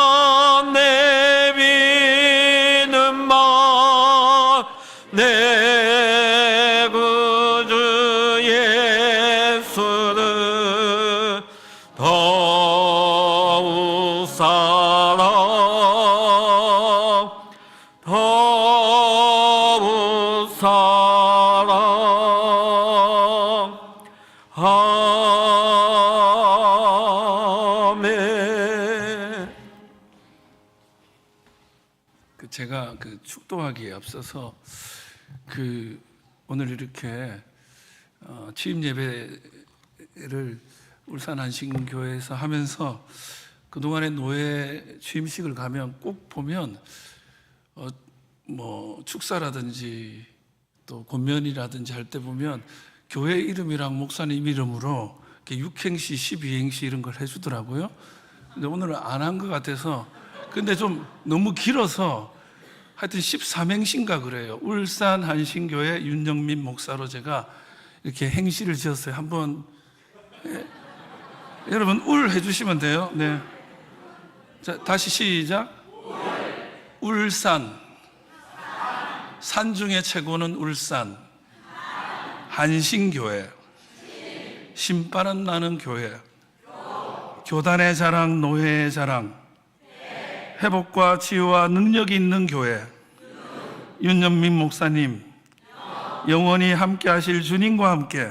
내비는 말 내 구주 예수를 더욱 사랑 더욱 사랑 아멘. 제가 축도하기에 앞서서 오늘 이렇게 취임 예배를 울산 안신교회에서 하면서 그동안의 노예 취임식을 가면 꼭 보면 뭐 축사라든지 또 권면이라든지 할 때 보면 교회 이름이랑 목사님 이름으로 이렇게 6행시, 12행시 이런 걸 해주더라고요. 근데 오늘은 안 한 것 같아서, 근데 좀 너무 길어서 하여튼 13행시인가 그래요. 울산 한신교회 윤영민 목사로 제가 이렇게 행시를 지었어요. 한번 여러분 울 해주시면 돼요. 네. 자, 다시 시작. 울산. 산 중에 최고는 울산. 한신교회. 신바람 나는 교회. 교단의 자랑, 노회의 자랑. 회복과 치유와 능력이 있는 교회. 윤영민 목사님. 영원히 함께 하실 주님과 함께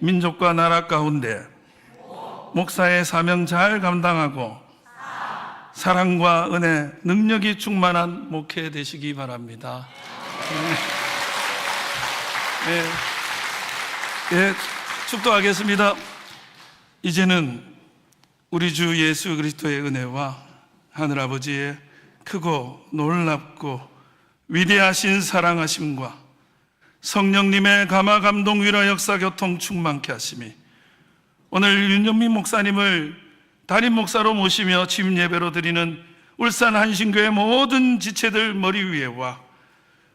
민족과 나라 가운데 목사의 사명 잘 감당하고 사랑과 은혜, 능력이 충만한 목회 되시기 바랍니다. 축도하겠습니다. 이제는 우리 주 예수 그리스도의 은혜와 하늘아버지의 크고 놀랍고 위대하신 사랑하심과 성령님의 감화 감동 위로 역사 교통 충만케 하심이 오늘 윤영민 목사님을 담임 목사로 모시며 취임 예배로 드리는 울산 한신교회 모든 지체들 머리 위에와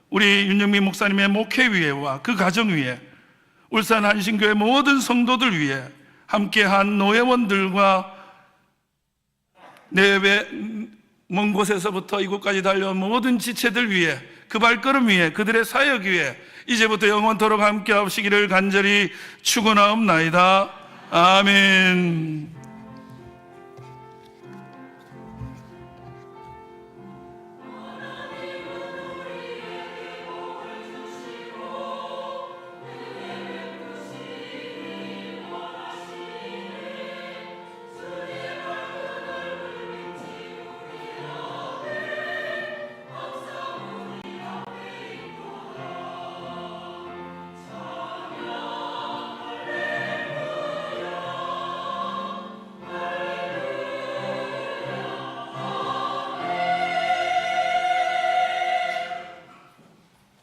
우리 윤영민 목사님의 목회 위에와 그 가정 위에 울산 한신교회 모든 성도들 위에 함께한 노회원들과 내외 먼 곳에서부터 이곳까지 달려온 모든 지체들 위에 그 발걸음 위에 그들의 사역 위에 이제부터 영원토록 함께 하시기를 간절히 축원하옵나이다. 아멘.